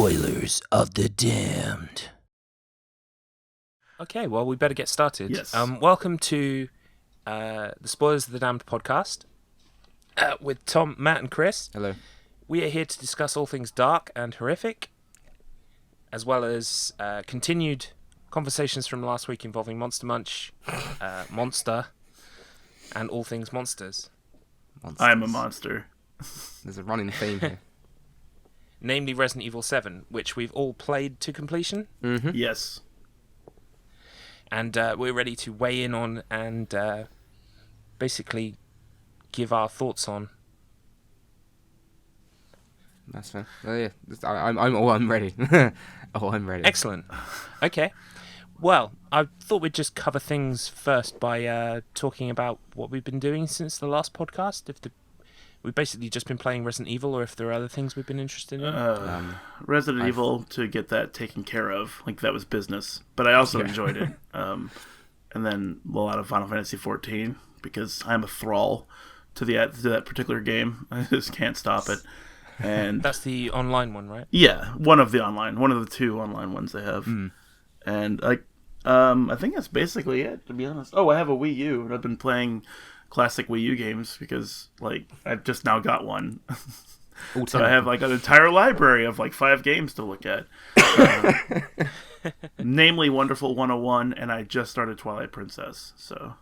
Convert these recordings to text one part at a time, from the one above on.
Spoilers of the Damned. Okay, well, we better get started. Yes. Welcome to the Spoilers of the Damned podcast with Tom, Matt, and Chris. Hello. We are here to discuss all things dark and horrific, as well as continued conversations from last week involving Monster Munch, Monster, and all things monsters. Monsters. I'm a monster. There's a running theme here. Namely Resident Evil 7, which we've all played to completion. Mm-hmm. Yes. And we're ready to weigh in on and basically give our thoughts on. That's fair. Oh, yeah. I'm ready. I'm ready. Excellent. Okay. Well, I thought we'd just cover things first by talking about what we've been doing since the last podcast. We've basically just been playing Resident Evil, or if there are other things we've been interested in. Resident Evil, to get that taken care of, like that was business. But I also enjoyed it. And then a lot of Final Fantasy XIV, because I'm a thrall to that particular game. I just can't stop it. And That's the online one, right? yeah, one of the two online ones they have. And I think that's basically it, to be honest. Oh, I have a Wii U, and I've been playing classic Wii U games because I've just now got one. So I have an entire library of 5 games to look at. Namely Wonderful 101, and I just started Twilight Princess. So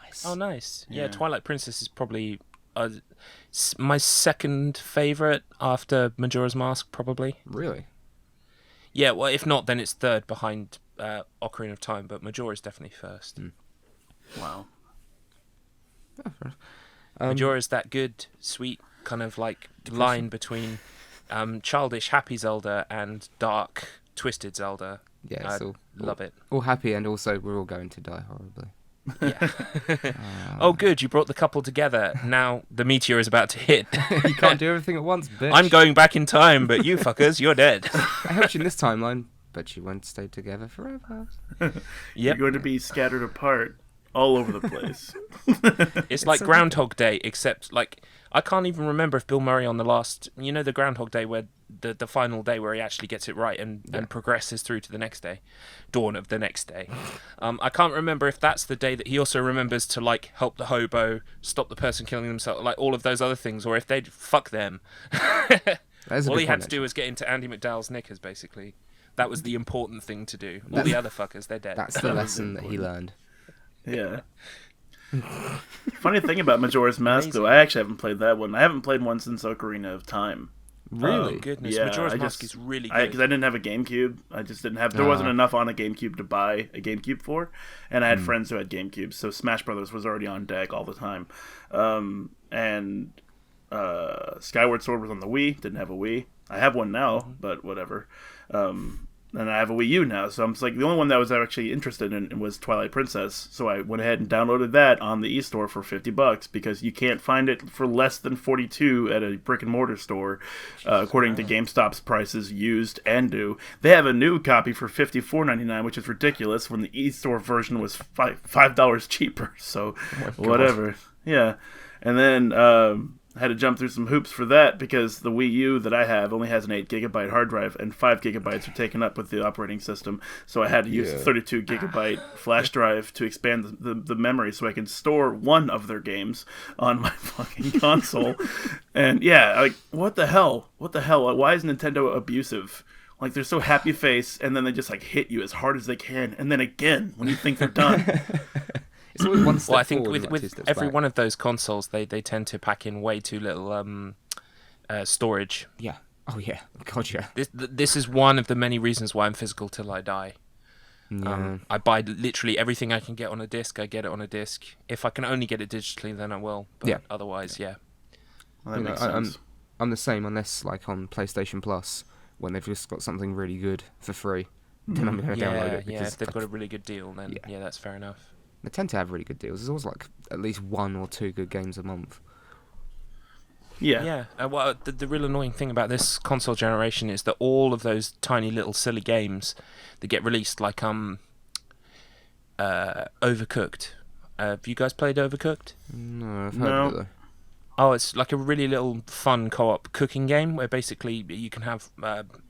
Nice. Oh, nice. Yeah, Yeah. Twilight Princess is probably my second favourite after Majora's Mask, probably. Really? Yeah, well, if not, then it's third behind Ocarina of Time, but Majora's definitely first. wow. Majora's that good, sweet kind of line between childish, happy Zelda and dark, twisted Zelda. Yeah, I it's love it. all happy, and also we're all going to die horribly. Yeah. Oh, good, you brought the couple together. Now the meteor is about to hit. You can't do everything at once, bitch. I'm going back in time, but you fuckers, you're dead. I helped you in this timeline, but you won't stay together forever. You're going to be scattered apart all over the place. It's like Groundhog Day, except I can't even remember if Bill Murray on the last, the Groundhog Day where the final day where he actually gets it right and progresses through to the next day, dawn of the next day. I can't remember if that's the day that he also remembers to help the hobo, stop the person killing themselves, all of those other things, or if they'd fuck them. All he had to do was get into Andy McDowell's knickers, basically. That was the important thing to do. All the other fuckers, they're dead. That's the lesson that he learned. Yeah. Funny thing about Majora's Mask, Amazing. though, I actually haven't played that one. I haven't played one since Ocarina of Time. Really? Oh, goodness. Yeah, Majora's Mask is really good. Because I didn't have a GameCube. I just didn't have. There wasn't enough on a GameCube to buy a GameCube for, and I had friends who had GameCubes, so Smash Brothers was already on deck all the time. And Skyward Sword was on the Wii. Didn't have a Wii. I have one now, but whatever. And I have a Wii U now, so I'm just the only one that I was actually interested in was Twilight Princess. So I went ahead and downloaded that on the eStore for $50 because you can't find it for less than $42 at a brick and mortar store, according to GameStop's prices used and new. They have a new copy for $54.99, which is ridiculous when the eStore version was $5 cheaper. So whatever, yeah. And then I had to jump through some hoops for that because the Wii U that I have only has an 8GB hard drive and 5GB are taken up with the operating system. So I had to use a 32GB flash drive to expand the memory so I can store one of their games on my fucking console. And yeah, what the hell? What the hell? Why is Nintendo abusive? They're so happy face and then they just hit you as hard as they can. And then again, when you think they're done. It's always one step Well, I think forward and two with steps every back. one of those consoles, they tend to pack in way too little storage. Yeah. Oh, yeah. God, yeah. This is one of the many reasons why I'm physical till I die. Yeah. I buy literally everything I can get on a disc. I get it on a disc. If I can only get it digitally, then I will. But otherwise, yeah. Well, that makes sense. I'm the same, unless on PlayStation Plus, when they've just got something really good for free, then I'm going to download it. Yeah, Because if they've got a really good deal, then yeah, that's fair enough. They tend to have really good deals. There's always at least 1 or 2 good games a month. Yeah. Yeah. Well, the real annoying thing about this console generation is that all of those tiny little silly games that get released, Overcooked. Have you guys played Overcooked? No, I've heard of it, though. Oh, it's like a really little fun co-op cooking game where basically you can have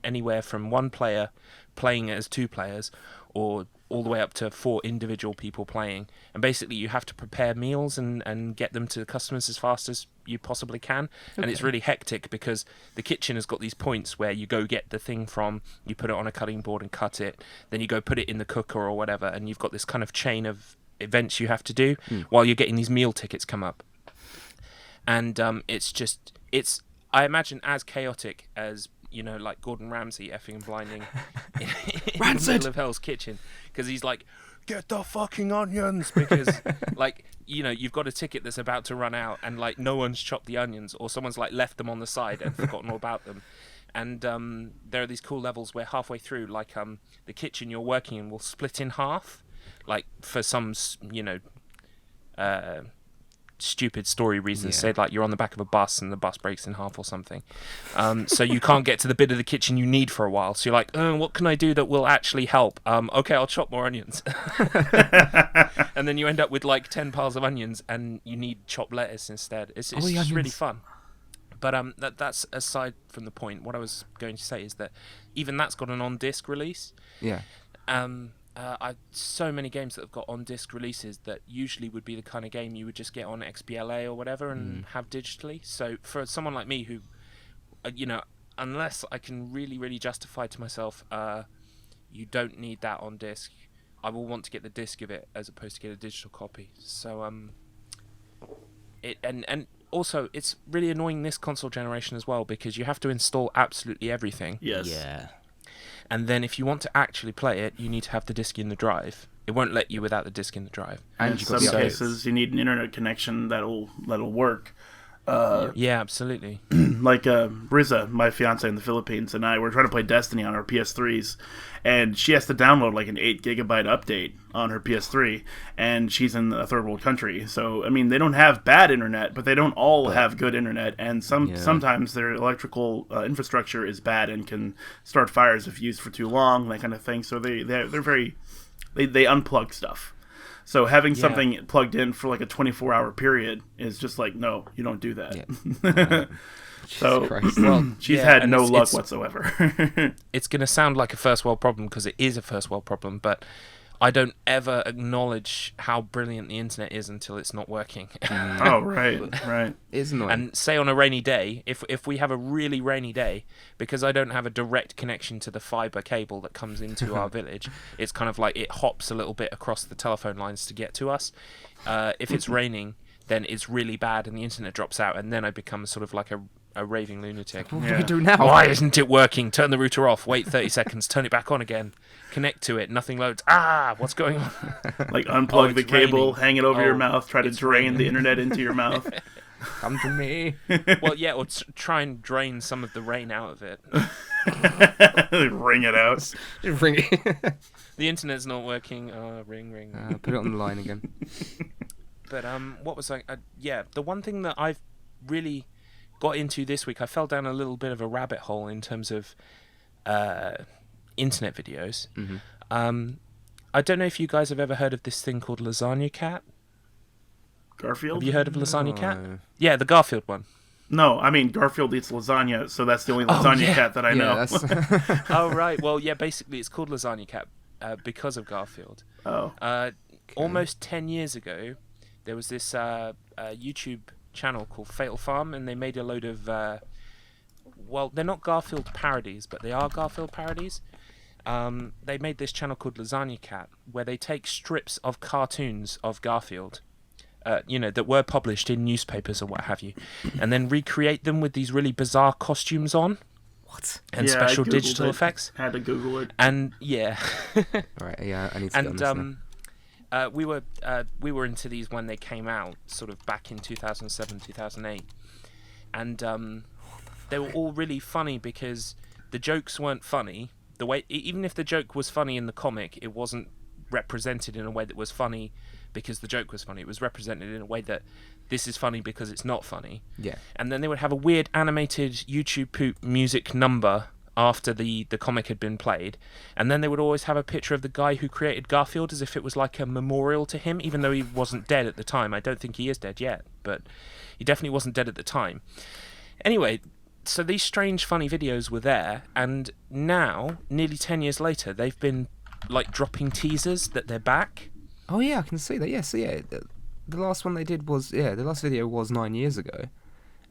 anywhere from one player playing as two players, or all the way up to 4 individual people playing. And basically you have to prepare meals and get them to the customers as fast as you possibly can. And it's really hectic because the kitchen has got these points where you go get the thing from, you put it on a cutting board and cut it, then you go put it in the cooker or whatever, and you've got this kind of chain of events you have to do while you're getting these meal tickets come up. And it's I imagine as chaotic as, you know, like Gordon Ramsay effing and blinding in the middle of Hell's Kitchen, because he's like, get the fucking onions, because like, you know, you've got a ticket that's about to run out and like no one's chopped the onions, or someone's like left them on the side and forgotten all about them. And there are these cool levels where halfway through, like the kitchen you're working in will split in half, like for some, you know, stupid story reasons. Say like you're on the back of a bus and the bus breaks in half or something, so you can't get to the bit of the kitchen you need for a while, so you're like, what can I do that will actually help? Okay, I'll chop more onions. And then you end up with like 10 piles of onions and you need chopped lettuce instead. It's just really fun. But that's aside from the point. What I was going to say is that even that's got an on-disc release. So many games that have got on-disc releases that usually would be the kind of game you would just get on XBLA or whatever and have digitally. So for someone like me who, you know, unless I can really, really justify to myself, you don't need that on disc, I will want to get the disc of it as opposed to get a digital copy. So and also it's really annoying this console generation as well, because you have to install absolutely everything. Yes. Yeah. And then if you want to actually play it, you need to have the disc in the drive. It won't let you without the disc in the drive. And in some cases, you need an internet connection that'll work. Yeah, absolutely. Like Riza, my fiance in the Philippines, and I were trying to play Destiny on our PS3s, and she has to download like an 8 gigabyte update on her PS3, and she's in a third world country. So I mean, they don't have bad internet, but they don't all have good internet, and sometimes their electrical infrastructure is bad and can start fires if used for too long, that kind of thing. So they unplug stuff. So having something plugged in for like a 24-hour period is just like, no, you don't do that. Yeah. So she's had no luck whatsoever. It's going to sound like a first world problem because it is a first world problem, but I don't ever acknowledge how brilliant the internet is until it's not working. Oh, right. It's annoying. And say on a rainy day, if we have a really rainy day, because I don't have a direct connection to the fibre cable that comes into our village, it's kind of like it hops a little bit across the telephone lines to get to us. If it's raining, then it's really bad and the internet drops out, and then I become sort of like a raving lunatic. What do we do now? Why isn't it working? Turn the router off, wait 30 seconds, turn it back on again, connect to it, nothing loads. What's going on? Like unplug the cable, hang it over your mouth, try to drain the internet into your mouth. Come to me. Well, yeah, or try and drain some of the rain out of it. Ring it out. Ring it. The internet's not working. Ring. Put it on the line again. But what was I? The one thing that I've really got into this week, I fell down a little bit of a rabbit hole in terms of internet videos. Mm-hmm. I don't know if you guys have ever heard of this thing called Lasagna Cat. Garfield? Have you heard of Lasagna Cat? Yeah, the Garfield one. No, I mean, Garfield eats lasagna, so that's the only lasagna cat that I know. Oh, right. Well, yeah, basically it's called Lasagna Cat because of Garfield. Almost 10 years ago, there was this YouTube channel called Fatal Farm, and they made a load of they're not Garfield parodies, but they are Garfield parodies. They made this channel called Lasagna Cat, where they take strips of cartoons of Garfield, that were published in newspapers or what have you, and then recreate them with these really bizarre costumes on. What? And special digital effects. Had to Google it. And yeah. Alright, yeah, I need to get on this now. We were into these when they came out, sort of back in 2007, 2008, and they were all really funny because the jokes weren't funny. The way, even if the joke was funny in the comic, it wasn't represented in a way that was funny because the joke was funny. It was represented in a way that this is funny because it's not funny. Yeah. And then they would have a weird animated YouTube poop music number after the comic had been played, and then they would always have a picture of the guy who created Garfield as if it was like a memorial to him, even though he wasn't dead at the time. I don't think he is dead yet, but he definitely wasn't dead at the time. Anyway, so these strange, funny videos were there, and now, nearly 10 years later, they've been like dropping teasers that they're back. Oh yeah, I can see that. Yeah, so yeah, the last one they did was the last video was 9 years ago,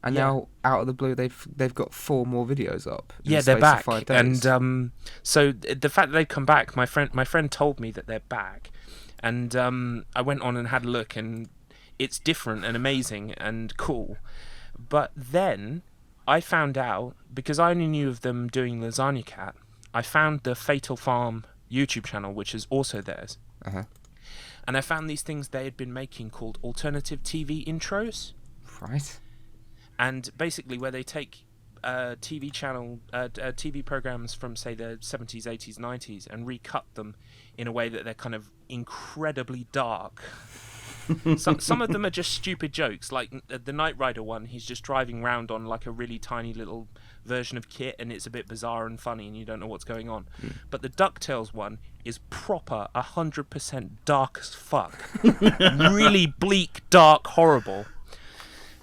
and now out of the blue they've got 4 more videos up. Yeah, they're back, and so the fact that they've come back, my friend told me that they're back, and I went on and had a look, and it's different and amazing and cool. But then I found out, because I only knew of them doing Lasagna Cat, I found the Fatal Farm YouTube channel, which is also theirs. Uh-huh. And I found these things they had been making called alternative TV intros. Right. And basically where they take TV programs from, say, the 70s, 80s, 90s and recut them in a way that they're kind of incredibly dark. Some of them are just stupid jokes, like the Knight Rider one. He's just driving around on like a really tiny little version of Kit, and it's a bit bizarre and funny, and you don't know what's going on. But the DuckTales one is proper 100% dark as fuck, really bleak, dark, horrible.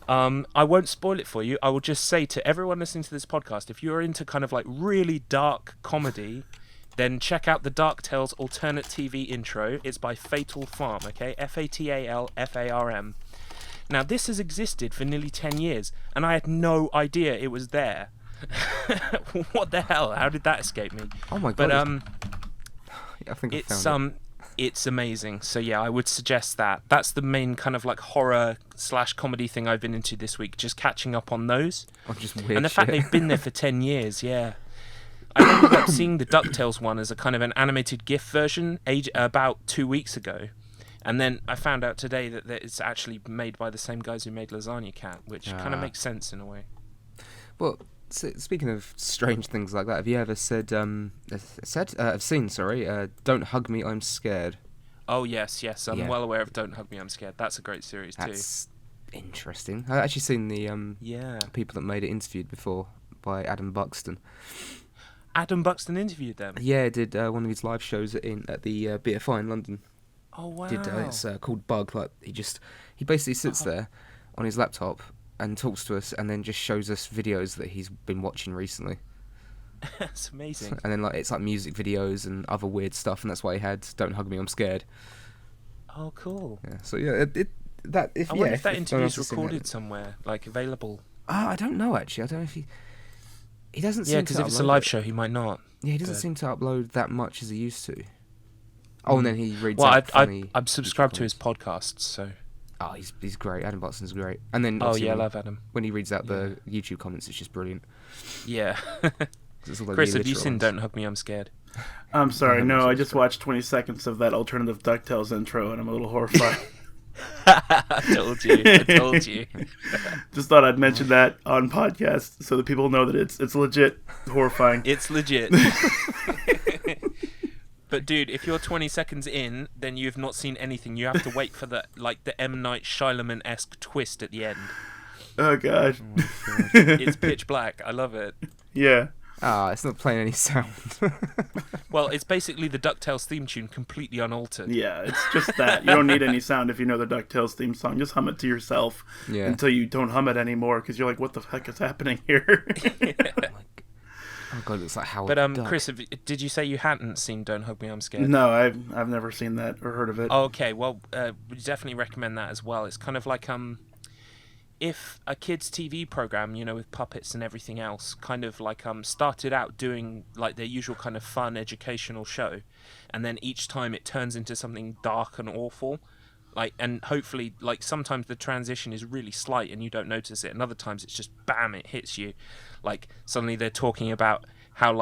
I won't spoil it for you. I will just say to everyone listening to this podcast, if you're into kind of like really dark comedy, then check out the DuckTales alternate TV intro. It's by Fatal Farm, okay? FATALFARM. Now, this has existed for nearly 10 years, and I had no idea it was there. What the hell? How did that escape me? Oh my god! But I think it's amazing. So yeah, I would suggest that. That's the main kind of like horror/comedy thing I've been into this week. Just catching up on those. Oh, just weird and the shit. fact they've been there for 10 years, yeah. I ended up seeing the DuckTales one as a kind of an animated GIF version about 2 weeks ago. And then I found out today that it's actually made by the same guys who made Lasagna Cat, which kind of makes sense in a way. Well, speaking of strange things like that, have you ever seen, Don't Hug Me, I'm Scared? Oh, yes. I'm well aware of Don't Hug Me, I'm Scared. That's a great series, too. That's interesting. I've actually seen the people that made it interviewed before by Adam Buxton. Adam Buxton interviewed them? Yeah, he did one of his live shows at the BFI in London. Oh, wow. It's called Bug. Like he basically sits there on his laptop and talks to us, and then just shows us videos that he's been watching recently. That's amazing. And then it's like music videos and other weird stuff, and that's why he had Don't Hug Me, I'm Scared. Oh, cool. Yeah. So yeah, I wonder if that interview's recorded somewhere, like available. I don't know actually. I don't know if he doesn't seem to. Yeah, because if it's a live show, he might not. Yeah, he doesn't seem to upload that much as he used to. Oh, and then he reads I'm subscribed to his podcasts, so... Oh, he's great. Adam Buxton's great. And then I love Adam. When he reads out the YouTube comments, it's just brilliant. Yeah. Chris, have you seen Don't Hug Me, I'm Scared? I'm sorry, no, I just watched 20 seconds of that alternative DuckTales intro, and I'm a little horrified. I told you. Just thought I'd mention that on podcast so that people know that it's legit horrifying. It's legit. But dude, if you're 20 seconds in, then you've not seen anything. You have to wait for the M. Night Shyamalan-esque twist at the end. Oh god. It's pitch black. I love it. Yeah. It's not playing any sound. Well, it's basically the DuckTales theme tune completely unaltered. Yeah, it's just that. You don't need any sound if you know the DuckTales theme song. Just hum it to yourself until you don't hum it anymore, because you're like, what the heck is happening here? Oh god, it looks like Howard But Duck. Chris, did you say you hadn't seen Don't Hug Me, I'm Scared? No, I've never seen that or heard of it. Oh, okay, well, we definitely recommend that as well. It's kind of like if a kids' TV program, with puppets and everything else, kind of like started out doing like their usual kind of fun educational show, and then each time it turns into something dark and awful. And hopefully, sometimes the transition is really slight and you don't notice it, and other times it's just bam, it hits you. Suddenly they're talking about how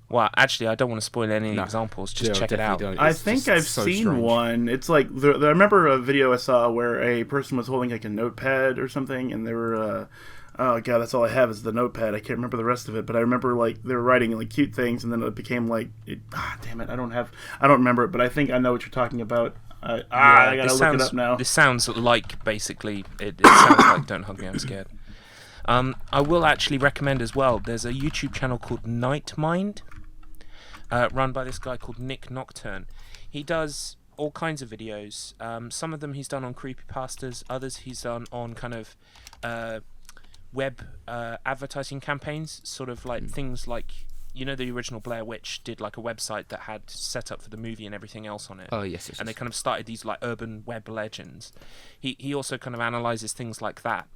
well, actually, I don't want to spoil any examples. Just check it out. I think I've seen one. It's like I remember a video I saw where a person was holding a notepad or something, and they were. Oh god, that's all I have is the notepad. I can't remember the rest of it, but I remember they were writing cute things, and then it became damn it, I don't remember it, but I think I know what you're talking about. I gotta look it up now. This sounds like basically it sounds like Don't Hug Me, I'm Scared. I will actually recommend as well, there's a YouTube channel called Nightmind, run by this guy called Nick Nocturne. He does all kinds of videos. Some of them he's done on creepypastas, others he's done on kind of web advertising campaigns, sort of like things like, you know, the original Blair Witch did like a website that had set up for the movie and everything else on it. Oh yes, yes. And they kind of started these like urban web legends. He also kind of analyzes things like that.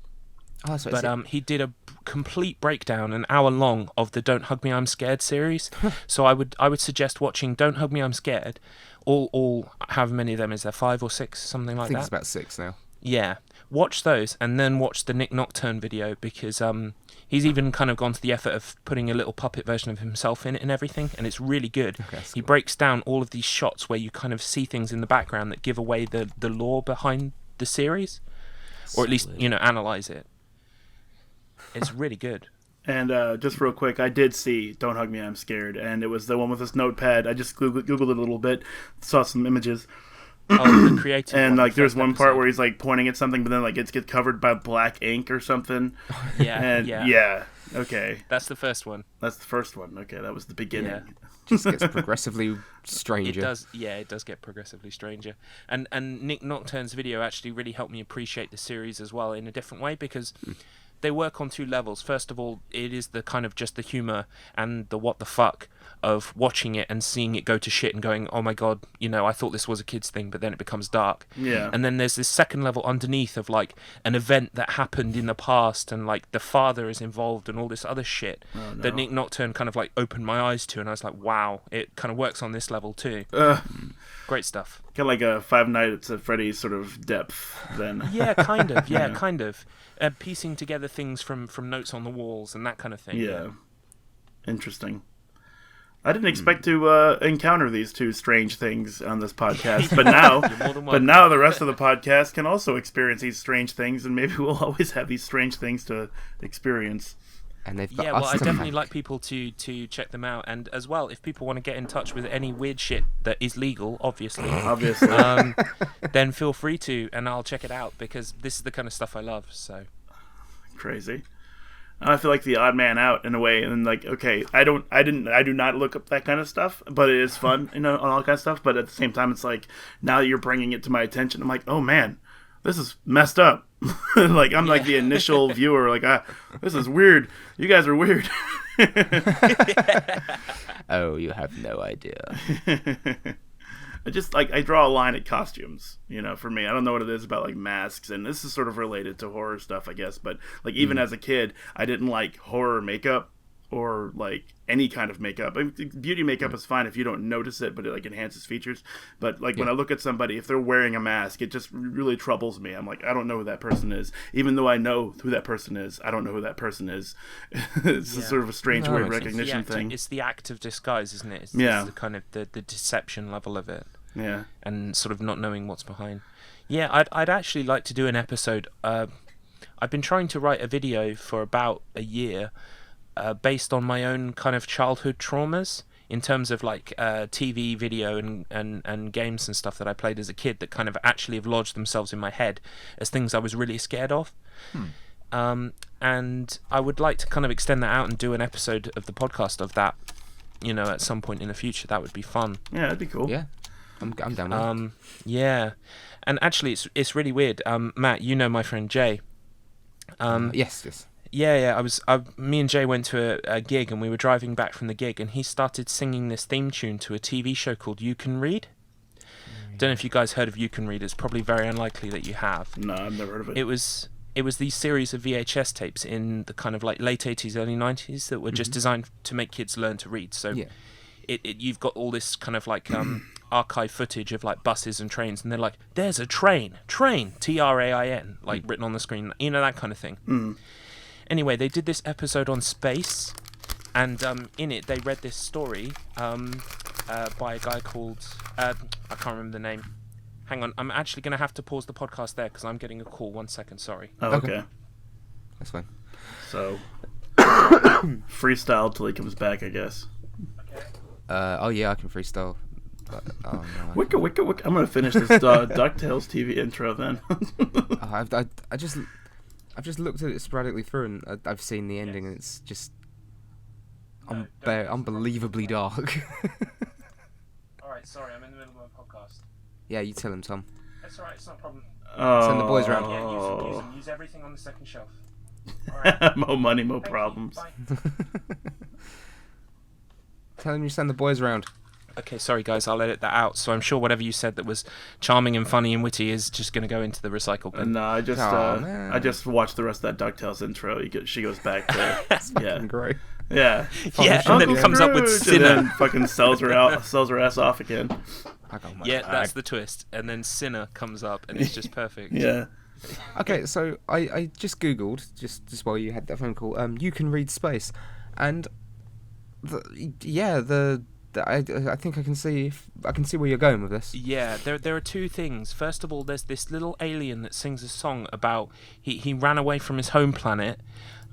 Oh, that's But he did a complete breakdown, an hour long, of the "Don't Hug Me, I'm Scared" series. So I would suggest watching "Don't Hug Me, I'm Scared." All however many of them is there, 5 or 6, something like I think that. it's about 6 now. Yeah, watch those and then watch the Nick Nocturne video, because he's even kind of gone to the effort of putting a little puppet version of himself in it and everything, and it's really good. Okay, he breaks down all of these shots where you kind of see things in the background that give away the lore behind the series, or at least, you know, analyze it. It's really good. And just real quick, I did see "Don't Hug Me, I'm Scared," and it was the one with this notepad. I just googled it a little bit, saw some images. Oh, the creative and one, like there's one part episode. where he's like pointing at something, but then like it gets covered by black ink or something. Yeah, And yeah, okay, that's the first one. that's the first one. Okay, that was the beginning. Yeah. Just gets progressively stranger. It does get progressively stranger. And Nick Nocturne's video actually really helped me appreciate the series as well in a different way, because they work on 2 levels. First of all, it is the kind of just the humor and the what the fuck of watching it and seeing it go to shit and going, oh my god, you know, I thought this was a kid's thing, but then it becomes dark. Yeah. And then there's this second level underneath of like an event that happened in the past, and like the father is involved and all this other shit that Nick Nocturne kind of like opened my eyes to, and I was like, wow, it kind of works on this level too. Great stuff. Kind of like a Five Nights at Freddy's sort of depth then. Yeah, kind of. Yeah, kind of. Piecing together things from notes on the walls and that kind of thing. Yeah. Interesting. I didn't expect to encounter these 2 strange things on this podcast, but now the rest of the podcast can also experience these strange things, and maybe we'll always have these strange things to experience. And they've got Yeah, well, us I to definitely thank. like people to check them out, and as well, if people want to get in touch with any weird shit that is legal, obviously, then feel free to, and I'll check it out, because this is the kind of stuff I love. So Crazy. I feel like the odd man out in a way, and like, okay, I do not look up that kind of stuff, but it is fun, you know, all that kind of stuff. But at the same time, it's like, now that you're bringing it to my attention, I'm like, oh man, this is messed up. Like, I'm like the initial viewer, like, this is weird. You guys are weird. Oh, you have no idea. I just like, I draw a line at costumes, you know, for me. I don't know what it is about like masks, and this is sort of related to horror stuff, I guess, but like even as a kid, I didn't like horror makeup or like any kind of makeup. I mean, beauty makeup is fine if you don't notice it, but it like enhances features. But like when I look at somebody, if they're wearing a mask, it just really troubles me. I'm like, I don't know who that person is. Even though I know who that person is, I don't know who that person is. It's sort of a strange way of recognition thing. It's the act of disguise, isn't it? It's the kind of the deception level of it. Yeah. And sort of not knowing what's behind. Yeah, I'd actually like to do an episode. I've been trying to write a video for about a year, based on my own kind of childhood traumas in terms of like TV, video, and games and stuff that I played as a kid that kind of actually have lodged themselves in my head as things I was really scared of. And I would like to kind of extend that out and do an episode of the podcast of that, you know, at some point in the future. That would be fun. Yeah, that'd be cool. Yeah, I'm down with it. Yeah, and actually it's really weird. Matt, you know my friend Jay. Yes. Yeah. Me and Jay went to a gig, and we were driving back from the gig, and he started singing this theme tune to a TV show called You Can Read. Don't know if you guys heard of You Can Read. It's probably very unlikely that you have. No, I've never heard of it. It was these series of VHS tapes in the kind of like late 80s, early 90s that were just designed to make kids learn to read. So you've got all this kind of like archive footage of like buses and trains, and they're like, there's a train, Train, like written on the screen, you know, that kind of thing. Anyway, they did this episode on space, and in it they read this story by a guy called I can't remember the name. Hang on, I'm actually going to have to pause the podcast there because I'm getting a call. 1 second, sorry. Oh, okay. That's fine. So freestyle till he comes back, I guess. Oh yeah, I can freestyle. But, oh, no, Wicca. I'm gonna finish this DuckTales TV intro then. I just I've just looked at it sporadically through, and I've seen the ending, and it's just unbelievably dark. Alright, sorry, I'm in the middle of a podcast. Yeah, you tell him, Tom. That's alright, it's not a problem. Send the boys round. Yeah, use them. Use everything on the second shelf. Alright. More money, more Thank problems. you, bye. Tell him you send the boys round. Okay, sorry guys, I'll edit that out. So I'm sure whatever you said that was charming and funny and witty is just going to go into the recycle bin. No, I just watched the rest of that DuckTales intro. She goes back to Great. yeah, And then it comes up with Sinner, and Sinner. then fucking sells her ass off again. Yeah, that's the twist. And then Sinner comes up, and it's just perfect. Yeah. Okay, so I just googled just while you had that phone call. You can read space, and I think I can see where you're going with this. Yeah, there are two things. First of all, there's this little alien that sings a song about he ran away from his home planet,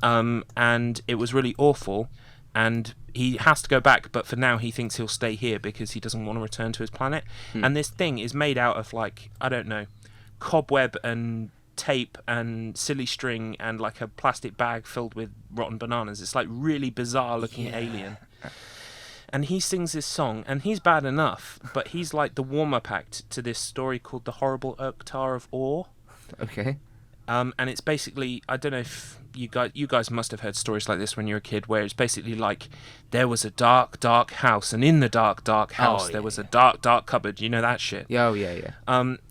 and it was really awful, and he has to go back, but for now he thinks he'll stay here because he doesn't want to return to his planet. And this thing is made out of, like, I don't know, cobweb and tape and silly string and like a plastic bag filled with rotten bananas. It's like really bizarre looking alien. And he sings this song, and he's bad enough, but he's like the warm-up act to this story called The Horrible Oktar of Ore. Okay. And it's basically, I don't know if you guys must have heard stories like this when you were a kid, where it's basically like there was a dark, dark house, and in the dark, dark house there was a dark, dark cupboard. You know that shit? Yeah,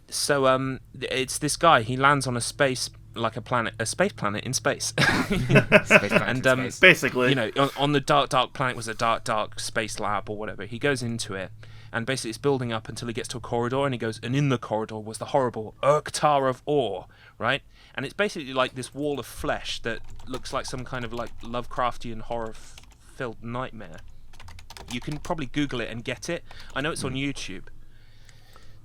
So it's this guy. He lands on a space planet in space. And basically, you know, on the dark, dark planet was a dark, dark space lab or whatever. He goes into it, and basically it's building up until he gets to a corridor, and he goes, and in the corridor was the horrible Oktar of Ore, right? And it's basically like this wall of flesh that looks like some kind of like Lovecraftian horror-filled nightmare. You can probably Google it and get it. I know it's on YouTube.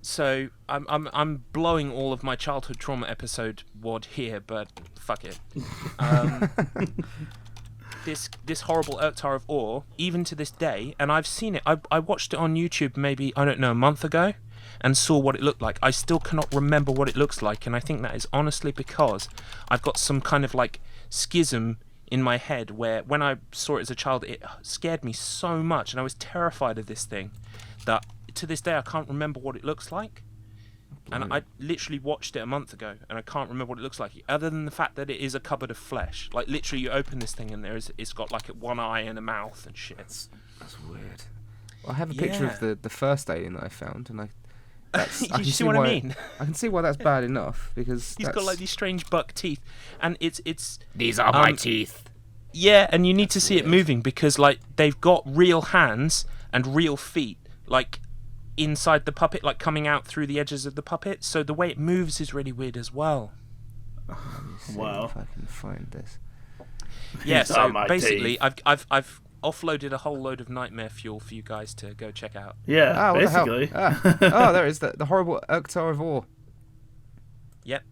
So I'm blowing all of my childhood trauma episode wad here, but fuck it. This horrible Oktar of Ore, even to this day, and I've seen it. I watched it on YouTube maybe, I don't know, a month ago, and saw what it looked like. I still cannot remember what it looks like, and I think that is honestly because I've got some kind of like schism in my head where when I saw it as a child, it scared me so much, and I was terrified of this thing that to this day I can't remember what it looks like. And I literally watched it a month ago, and I can't remember what it looks like, other than the fact that it is a cupboard of flesh. Like, literally, you open this thing, and it's got, like, one eye and a mouth and shit. That's weird. Well, I have a picture of the first alien that I found, and I you see what I mean? I can see why that's bad enough, because he's got, like, these strange buck teeth, and it's these are my teeth. Yeah, and you need to see it moving, because, like, they've got real hands and real feet, like, inside the puppet, like coming out through the edges of the puppet, so the way it moves is really weird as well. Wow. If I can find this. Yeah, so basically I've offloaded a whole load of nightmare fuel for you guys to go check out. Yeah, basically. There is the horrible Oktar of Ore. Yep.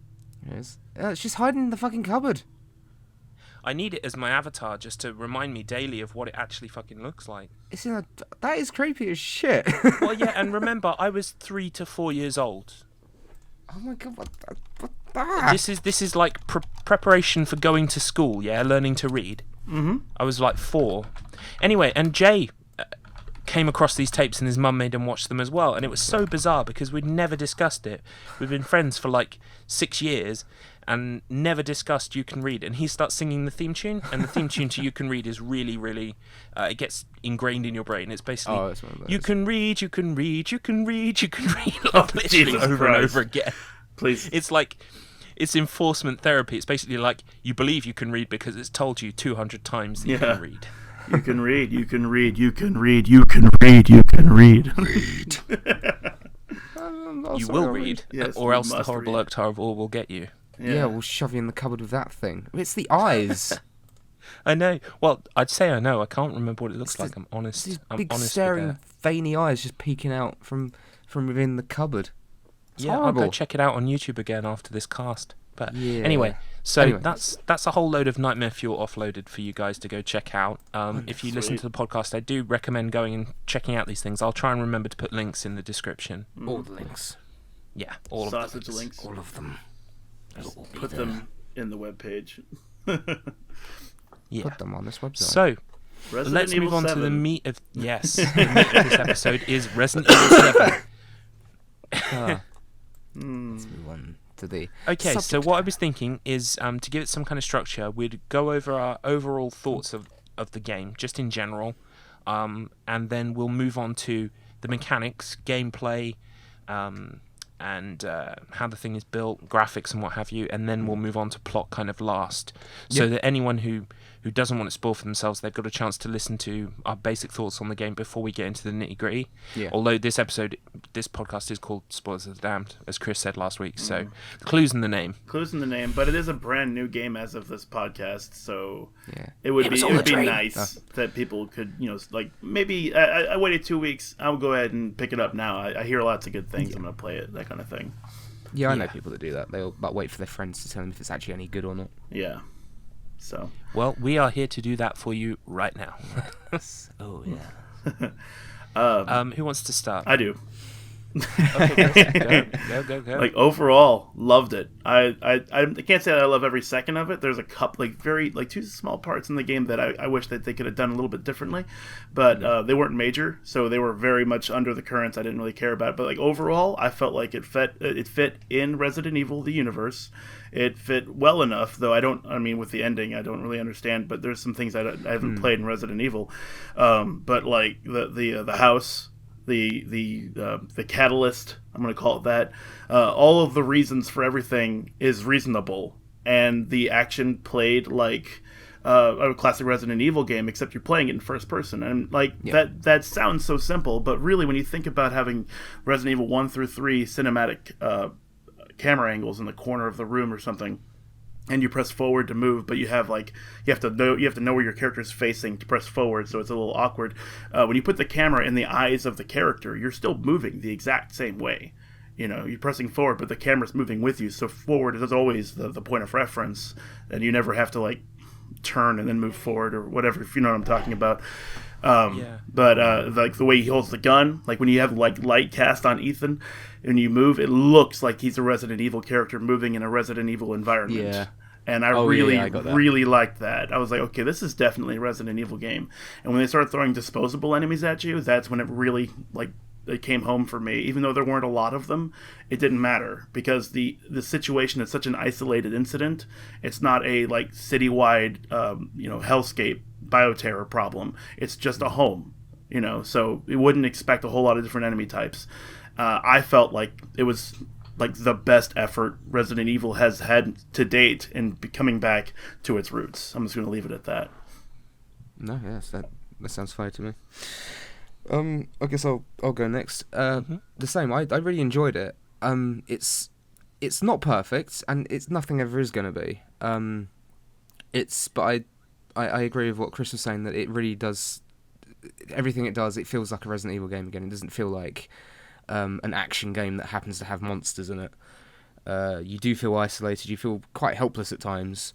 It is. It's just hiding in the fucking cupboard. I need it as my avatar just to remind me daily of what it actually fucking looks like. That is creepy as shit. Well, yeah, and remember, I was 3 to 4 years old. Oh my god, what This is like preparation for going to school, yeah, learning to read. Mm-hmm. I was like 4. Anyway, and Jay came across these tapes and his mum made him watch them as well, and it was so bizarre because we'd never discussed it. We've been friends for like 6 years and never discussed You Can Read, and he starts singing the theme tune, and the theme tune to You Can Read is really, really it gets ingrained in your brain. It's basically you can read, you can read, you can read, you can read, like, literally over and over again. Please. It's like it's enforcement therapy. It's basically like you believe you can read because it's told you 200 times that you can read. You can read, you can read, you can read, you can read, you can read. Read. You will read, yes, or else the horrible Oktar of Ore will get you. Yeah, we'll shove you in the cupboard with that thing. It's the eyes. I know. Well, I'd say I know. I can't remember what it looks like. I'm honest. These I'm big honest staring, veiny eyes just peeking out from within the cupboard. It's yeah, horrible. I'll go check it out on YouTube again after this cast. But yeah. anyway, that's a whole load of nightmare fuel offloaded for you guys to go check out. If you listen to the podcast, I do recommend going and checking out these things. I'll try and remember to put links in the description. All the links. Yeah, all sausage of the links. All of them. Put them in the webpage. Yeah. Put them on this website. So, Resident let's Evil move on 7. to the meat of... Yes, the meat of this episode is Resident Evil 7. Let's move on to the Okay, so subject. what I was thinking is to give it some kind of structure, we'd go over our overall thoughts of the game, just in general, and then we'll move on to the mechanics, gameplay, and how the thing is built, graphics and what have you, and then we'll move on to plot kind of last, so that anyone who doesn't want it spoiled for themselves, they've got a chance to listen to our basic thoughts on the game before we get into the nitty-gritty. Yeah. Although this podcast is called Spoilers of the Damned, as Chris said last week, so the clue's in the name. Clues in the name, but it is a brand new game as of this podcast, so Yeah. it would It was be on the train. nice that people could, like, maybe I waited 2 weeks, I'll go ahead and pick it up now. I hear lots of good things, I'm going to play it, that kind of thing. Yeah, I know people that do that. They'll wait for their friends to tell them if it's actually any good or not. Yeah. So. Well, we are here to do that for you right now. Oh, yeah. Who wants to start? I do. Okay, go. Like, overall, loved it. I can't say that I love every second of it. There's a couple, two small parts in the game that I wish that they could have done a little bit differently, but they weren't major, so they were very much under the currents. I didn't really care about it, but like overall, I felt like it fit in Resident Evil the universe. It fit well enough, though with the ending, I don't really understand, but there's some things I haven't played in Resident Evil. But like the house, the catalyst, I'm going to call it that, all of the reasons for everything is reasonable, and the action played like a classic Resident Evil game, except you're playing it in first person, and that sounds so simple, but really when you think about having Resident Evil 1 through 3 cinematic camera angles in the corner of the room or something, and you press forward to move, but you have to know where your character is facing to press forward, so it's a little awkward. When you put the camera in the eyes of the character, you're still moving the exact same way. You're pressing forward, but the camera's moving with you, so forward is always the point of reference, and you never have to turn and then move forward or whatever, if you know what I'm talking about. But the way he holds the gun, like when you have light cast on Ethan and you move, it looks like he's a Resident Evil character moving in a Resident Evil environment. Yeah. And I got that. really liked that. I was like, okay, this is definitely a Resident Evil game. And when they started throwing disposable enemies at you, that's when it really it came home for me. Even though there weren't a lot of them, it didn't matter, because the situation is such an isolated incident. It's not a citywide hellscape bioterror problem. It's just a home, so you wouldn't expect a whole lot of different enemy types. I felt like it was the best effort Resident Evil has had to date in coming back to its roots. I'm just going to leave it at that. No, yes, that sounds fine to me. I guess I'll go next. The same. I really enjoyed it. It's not perfect, and it's nothing ever is going to be. But I agree with what Chris was saying, that it really does everything it does. It feels like a Resident Evil game again. It doesn't feel like an action game that happens to have monsters in it. You do feel isolated. You feel quite helpless at times.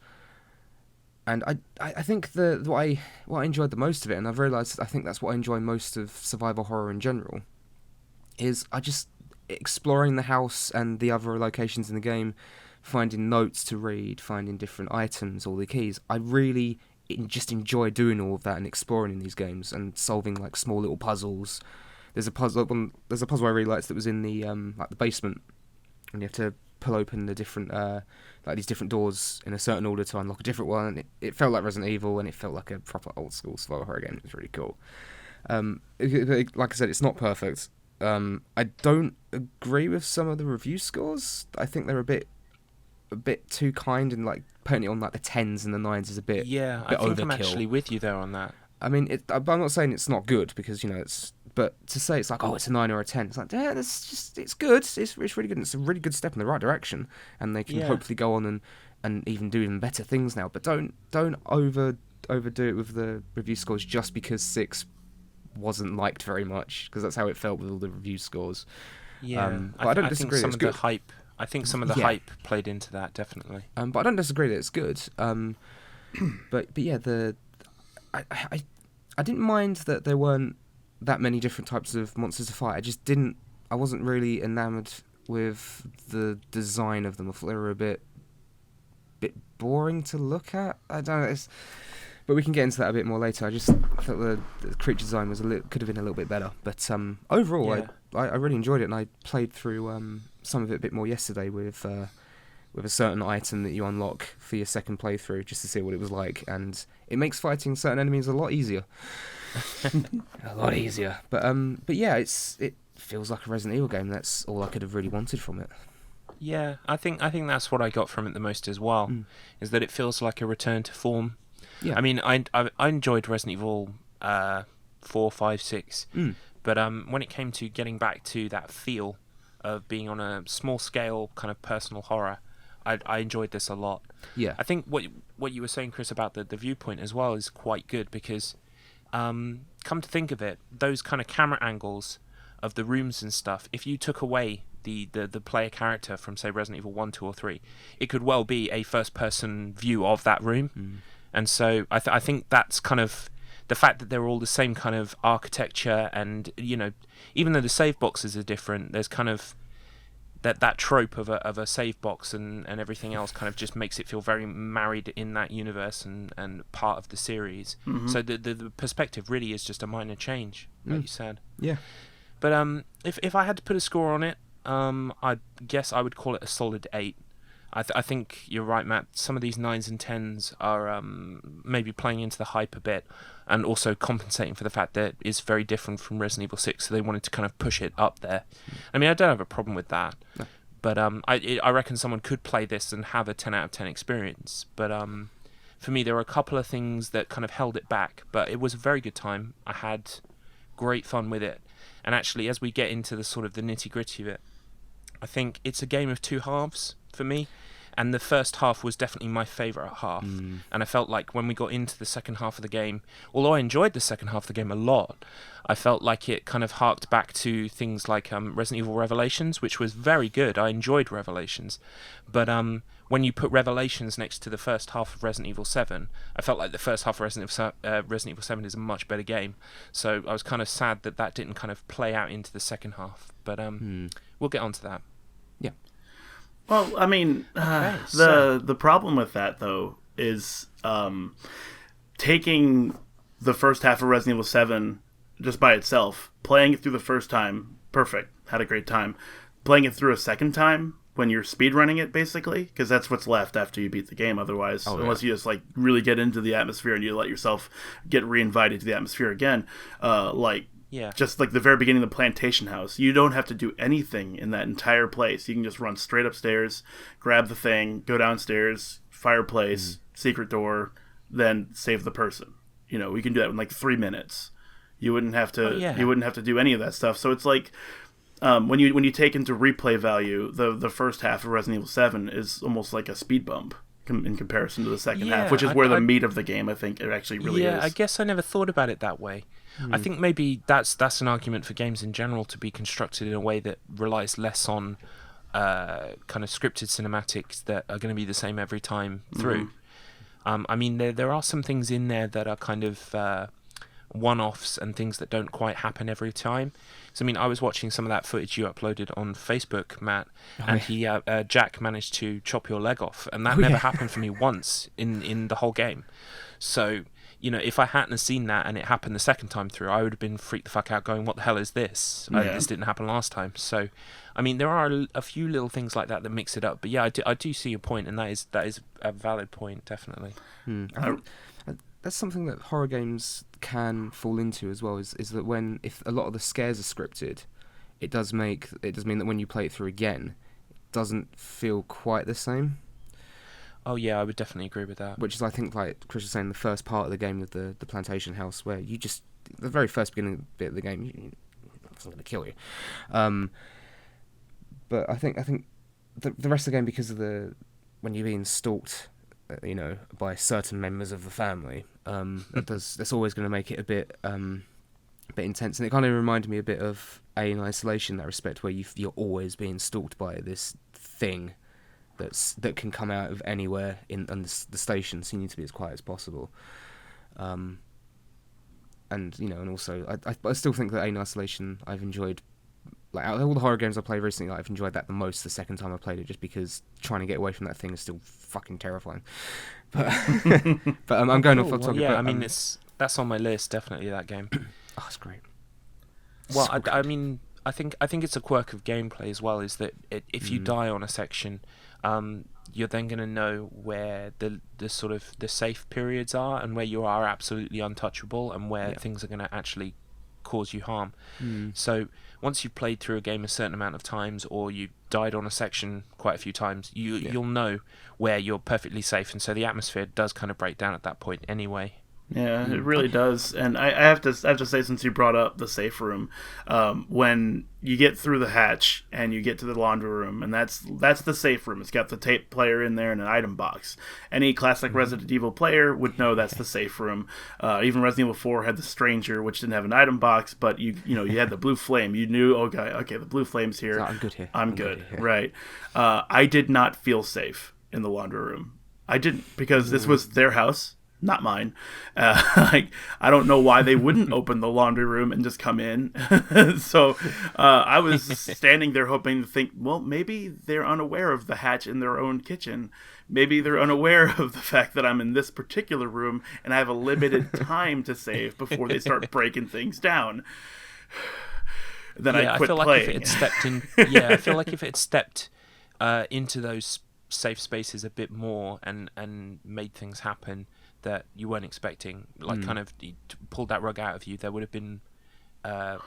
And I think what I enjoyed the most of it, and I've realised I think that's what I enjoy most of survival horror in general, is I just exploring the house and the other locations in the game, finding notes to read, finding different items, all the keys. I really just enjoy doing all of that and exploring in these games and solving small little puzzles. There's a puzzle I really liked that was in the the basement, and you have to pull open the different these different doors in a certain order to unlock a different one. And it felt like Resident Evil, and it felt like a proper old school survival horror game. It was really cool. Like I said, it's not perfect. I don't agree with some of the review scores. I think they're a bit too kind, and putting it on the 10s and the 9s is a bit I bit think I'm overkill. actually with you there on that. I mean, I'm not saying it's not good, because it's. But to say it's it's a 9 or a 10, it's it's good. It's really good. And it's a really good step in the right direction, and they can hopefully go on and even do even better things now. But don't overdo it with the review scores just because 6 wasn't liked very much, because that's how it felt with all the review scores. Yeah, but I don't disagree. Think It's good. I think some of the hype played into that, definitely. But I don't disagree that it's good. But yeah, I didn't mind that there weren't that many different types of monsters to fight. I wasn't really enamoured with the design of them. I thought they were a bit bit boring to look at. I don't know. But we can get into that a bit more later. I just thought the creature design could have been a little bit better. But overall, Yeah. I really enjoyed it, and I played through some of it a bit more yesterday with a certain item that you unlock for your second playthrough, just to see what it was like. And it makes fighting certain enemies a lot easier. A lot easier. But yeah, it feels like a Resident Evil game. That's all I could have really wanted from it. Yeah, I think that's what I got from it the most as well, is that it feels like a return to form. Yeah. I mean, I enjoyed Resident Evil 4, 5, 6, but when it came to getting back to that feel of being on a small scale kind of personal horror, I enjoyed this a lot. Yeah. I think what you were saying, Chris, about the viewpoint as well is quite good, because come to think of it, those kind of camera angles of the rooms and stuff, if you took away the player character from, say, Resident Evil 1, 2 or 3, it could well be a first person view of that room. And so I think that's kind of the fact that they're all the same kind of architecture, and even though the save boxes are different, there's kind of that trope of a save box and everything else kind of just makes it feel very married in that universe and part of the series. So the perspective really is just a minor change, like you said. Yeah. But if I had to put a score on it, I guess I would call it a solid 8. I think you're right, Matt. Some of these 9s and 10s are maybe playing into the hype a bit, and also compensating for the fact that it's very different from Resident Evil 6, so they wanted to kind of push it up there. I mean, I don't have a problem with that, but I reckon someone could play this and have a 10 out of 10 experience. But for me, there were a couple of things that kind of held it back, but it was a very good time. I had great fun with it, and actually, as we get into the sort of the nitty-gritty of it, I think it's a game of two halves for me, and the first half was definitely my favourite half. And I felt like when we got into the second half of the game, although I enjoyed the second half of the game a lot, I felt like it kind of harked back to things like Resident Evil Revelations, which was very good. I enjoyed Revelations, but when you put Revelations next to the first half of Resident Evil 7, I felt like the first half of Resident Evil 7 is a much better game. So I was kind of sad that didn't kind of play out into the second half. But we'll get on to that. Yeah. Well, I mean, the problem with that, though, is taking the first half of Resident Evil 7 just by itself, playing it through the first time, perfect, had a great time. Playing it through a second time, when you're speedrunning it, basically, because that's what's left after you beat the game, otherwise, unless you just, like, really get into the atmosphere and you let yourself get re-invited to the atmosphere again, just like the very beginning of the plantation house, you don't have to do anything in that entire place. You can just run straight upstairs, grab the thing, go downstairs, fireplace, secret door, then save the person. We can do that in like 3 minutes. You wouldn't have to. You wouldn't have to do any of that stuff. So it's like when you take into replay value, the first half of Resident Evil 7 is almost like a speed bump in comparison to the second half, which is where the meat of the game, I think, it actually really is. Yeah, I guess I never thought about it that way. I think maybe that's an argument for games in general to be constructed in a way that relies less on kind of scripted cinematics that are going to be the same every time through. I mean, there are some things in there that are kind of one-offs and things that don't quite happen every time. So, I mean, I was watching some of that footage you uploaded on Facebook, Matt, and Jack managed to chop your leg off, and that never happened for me once in the whole game. So, if I hadn't seen that and it happened the second time through, I would have been freaked the fuck out going, what the hell is this? This didn't happen last time. So, I mean, there are a few little things like that mix it up. But yeah, I do see your point, and that is a valid point, definitely. That's something that horror games can fall into as well, is that if a lot of the scares are scripted, it does mean that when you play it through again, it doesn't feel quite the same. Oh yeah, I would definitely agree with that. Which is, I think, like Chris was saying, the first part of the game with the plantation house, where you just, the very first beginning bit of the game, it's not going to kill you. But I think the rest of the game, because of when you're being stalked, by certain members of the family, that's always going to make it a bit intense, and it kind of reminded me a bit of Alien Isolation in that respect, where you're always being stalked by this thing that can come out of anywhere on the station, so you need to be as quiet as possible. And also I still think that Alien Isolation I've enjoyed like out of all the horror games I played recently, like, I've enjoyed that the most the second time I played it, just because trying to get away from that thing is still fucking terrifying. But I'm going off topic. Yeah, but, I mean that's on my list, definitely, that game. Oh, it's great. Well, So I good. mean, I think it's a quirk of gameplay as well. Is that if you die on a section, you're then going to know where the sort of the safe periods are, and where you are absolutely untouchable, and where things are going to actually cause you harm. So once you've played through a game a certain amount of times, or you died on a section quite a few times, you'll know where you're perfectly safe, and so the atmosphere does kind of break down at that point anyway. Yeah, it really does. And I have to say, since you brought up the safe room, when you get through the hatch and you get to the laundry room, and that's the safe room. It's got the tape player in there and an item box. Any classic Resident Evil player would know that's the safe room. Even Resident Evil 4 had the Stranger, which didn't have an item box, but you had the blue flame. You knew, okay, the blue flame's here. So I'm good here. I'm good. Right. I did not feel safe in the laundry room. I didn't, because this was their house, not mine. I don't know why they wouldn't open the laundry room and just come in. So I was standing there hoping to think, well, maybe they're unaware of the hatch in their own kitchen. Maybe they're unaware of the fact that I'm in this particular room and I have a limited time to save before they start breaking things down. Then I quit feel playing. Like if it had stepped in, I feel like if it had stepped into those safe spaces a bit more and made things happen that you weren't expecting, like kind of pulled that rug out of you, there would have been a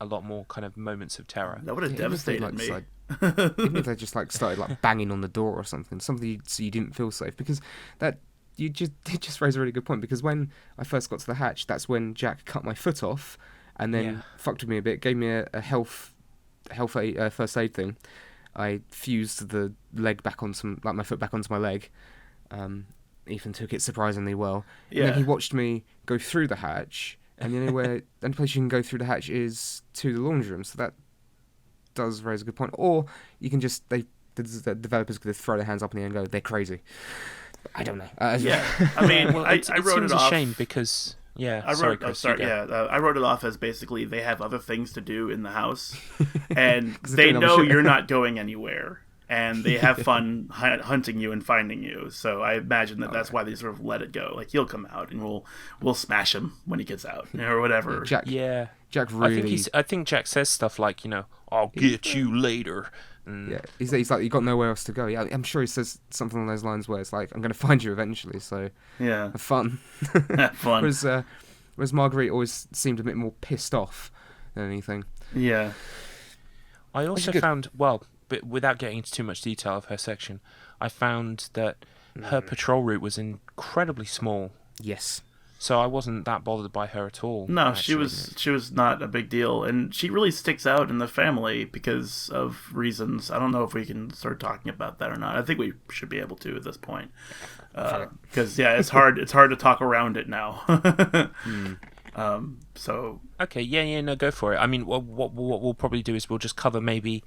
lot more kind of moments of terror. That would have devastated me. Even if they just started banging on the door or something so you didn't feel safe, because it just raised a really good point, because when I first got to the hatch, that's when Jack cut my foot off and then fucked with me a bit, gave me a first aid thing. I fused the leg back onto my foot back onto my leg. Ethan took it surprisingly well. Yeah. And then he watched me go through the hatch, and the only place you can go through the hatch is to the laundry room. So that does raise a good point. Or you can just the developers could throw their hands up in the air and go, they're crazy. I don't know. Yeah, I mean, well, I it wrote seems it off. a shame because I wrote it off as basically they have other things to do in the house, and they know you're not going anywhere, and they have fun hunting you and finding you. So I imagine that's why they sort of let it go. Like, he'll come out and we'll smash him when he gets out, or whatever. Jack really. I think Jack says stuff like, I'll get you later. Yeah, he's like, you got nowhere else to go. Yeah, I'm sure he says something along those lines where it's like, I'm going to find you eventually. So yeah, have fun. Have fun. Whereas Marguerite always seemed a bit more pissed off than anything. Yeah. I also found, but without getting into too much detail of her section, I found that her patrol route was incredibly small. Yes. So I wasn't that bothered by her at all. No, actually. she was not a big deal, and she really sticks out in the family because of reasons. I don't know if we can start talking about that or not. I think we should be able to at this point, because it's hard. It's hard to talk around it now. So okay, no, go for it. I mean, what we'll probably do is we'll just cover maybe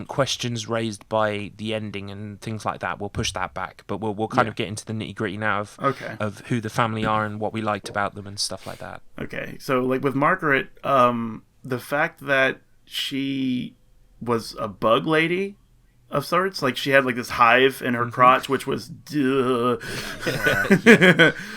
questions raised by the ending and things like that. We'll push that back, but we'll kind of get into the nitty gritty now of who the family are and what we liked about them and stuff like that. Okay, so like with Margaret, the fact that she was a bug lady of sorts, like she had like this hive in her crotch, which was that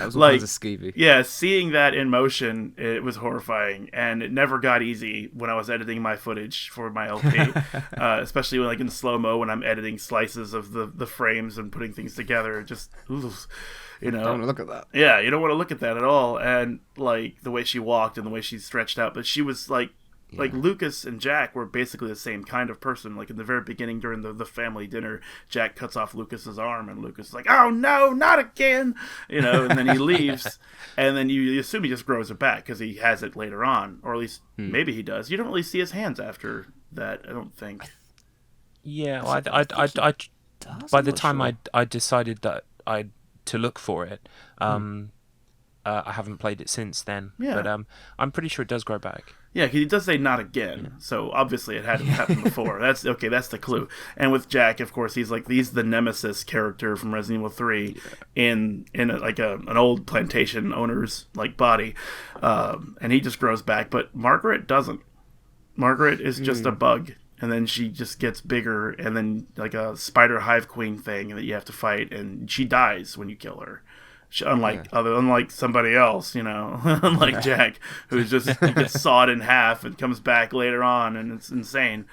was all kinds of skeevy. Yeah, seeing that in motion, it was horrifying, and it never got easy when I was editing my footage for my LP, especially when, like, in slow-mo when I'm editing slices of the frames and putting things together. Just you know, I don't want to look at that. Yeah, you don't want to look at that at all. And like the way she walked and the way she stretched out, but she was like Lucas and Jack were basically the same kind of person. Like in the very beginning during the family dinner, Jack cuts off Lucas's arm and Lucas is like, "Oh no, not again," and then he leaves, and then you assume he just grows it back because he has it later on, or at least maybe he does. You don't really see his hands after that, I don't think. Yeah, well, I by the time I decided that to look for it, I haven't played it since then. Yeah. But I'm pretty sure it does grow back. Yeah, he does say not again, so obviously it hadn't happened before. That's the clue. And with Jack, of course, he's the nemesis character from Resident Evil 3 in an old plantation owner's like body, and he just grows back. But Margaret doesn't. Margaret is just a bug, and then she just gets bigger, and then like a spider hive queen thing that you have to fight, and she dies when you kill her. Unlike somebody else, unlike Jack, who's just gets sawed in half and comes back later on, and it's insane.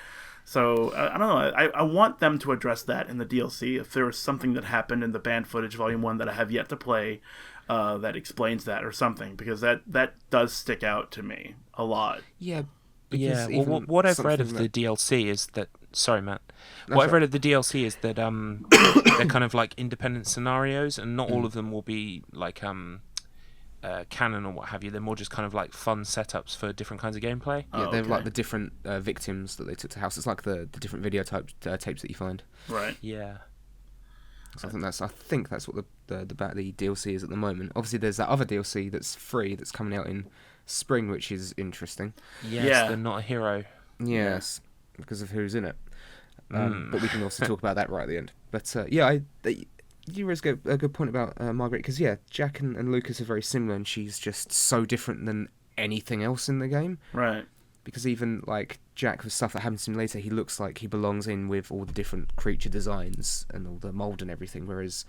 So I don't know. I want them to address that in the DLC. If there was something that happened in the banned footage Volume 1 that I have yet to play, that explains that or something, because that does stick out to me a lot. Yeah. Well, what I've read of the DLC is that. Sorry, Matt. What I've read of the DLC is that they're kind of like independent scenarios, and not all of them will be like canon or what have you. They're more just kind of like fun setups for different kinds of gameplay. Yeah, they're like the different victims that they took to house. It's like the different video tapes that you find. Right. Yeah. So I think that's what the DLC is at the moment. Obviously, there's that other DLC that's free that's coming out in spring, which is interesting. Yes, they're not a hero. Yes, because of who's in it. But we can also talk about that right at the end. But you raised a good point about Margaret, because Jack and Lucas are very similar, and she's just so different than anything else in the game. Right. Because even like Jack, with stuff that happens to him later, he looks like he belongs in with all the different creature designs and all the mold and everything. Whereas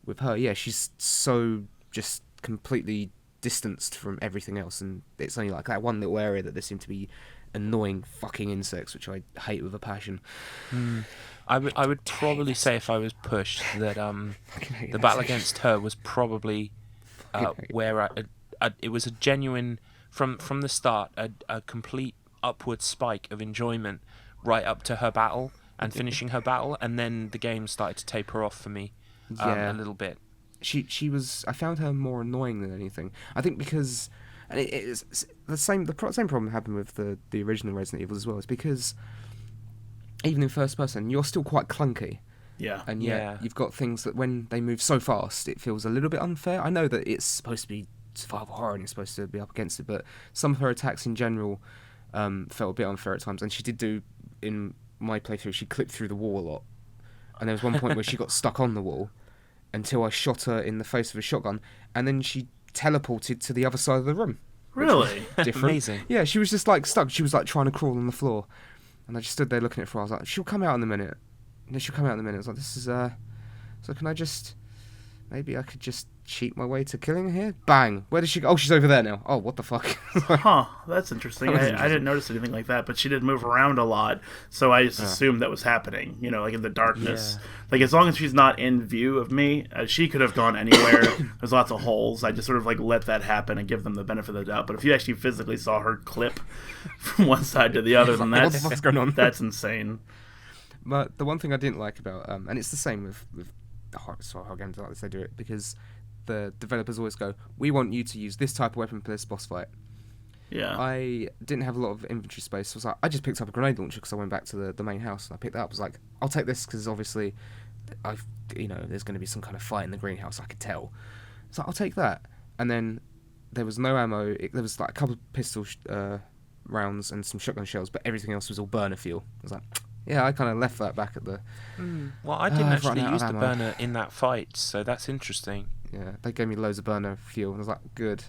with her, she's so just completely distanced from everything else, and it's only like that one little area that there seem to be annoying fucking insects, which I hate with a passion. I would probably say, if I was pushed, that the battle against her was probably where it was a genuine, from the start, a complete upward spike of enjoyment right up to her battle and finishing her battle, and then the game started to taper off for me a little bit. She was. I found her more annoying than anything. I think because. And it's the same problem happened with the original Resident Evil as well. It's because even in first person, you're still quite clunky. Yeah. And you've got things that when they move so fast, it feels a little bit unfair. I know that it's supposed to be survival horror and it's supposed to be up against it, but some of her attacks in general felt a bit unfair at times. And she did do, in my playthrough, she clipped through the wall a lot. And there was one point where she got stuck on the wall until I shot her in the face with a shotgun, and then she teleported to the other side of the room. Really? Different. Amazing. Yeah, she was just like stuck. She was like trying to crawl on the floor, and I just stood there looking at her. I was like, she'll come out in a minute. And then she'll come out in a minute. I was like, this is so can I just, maybe I could just cheat my way to killing her here? Bang! Where did she go? Oh, she's over there now. Oh, what the fuck? Huh, that's interesting. I didn't notice anything like that, but she did move around a lot, so I just assumed that was happening, like in the darkness. Yeah. Like, as long as she's not in view of me, she could have gone anywhere. There's lots of holes. I just sort of like let that happen and give them the benefit of the doubt. But if you actually physically saw her clip from one side to the other, then what the fuck's going on? That's insane. But the one thing I didn't like about, and it's the same with horror games like this, they do it because the developers always go, we want you to use this type of weapon for this boss fight. Yeah. I didn't have a lot of inventory space, so I was like, I just picked up a grenade launcher because I went back to the main house and I picked that up. I was like, I'll take this because obviously, there's going to be some kind of fight in the greenhouse. I could tell, so I'll take that. And then there was no ammo. There was like a couple of pistol rounds and some shotgun shells, but everything else was all burner fuel. I was like, yeah, I kind of left that back at the. Well, I didn't actually use the burner in that fight, so that's interesting. Yeah, they gave me loads of burner fuel, and I was like, good.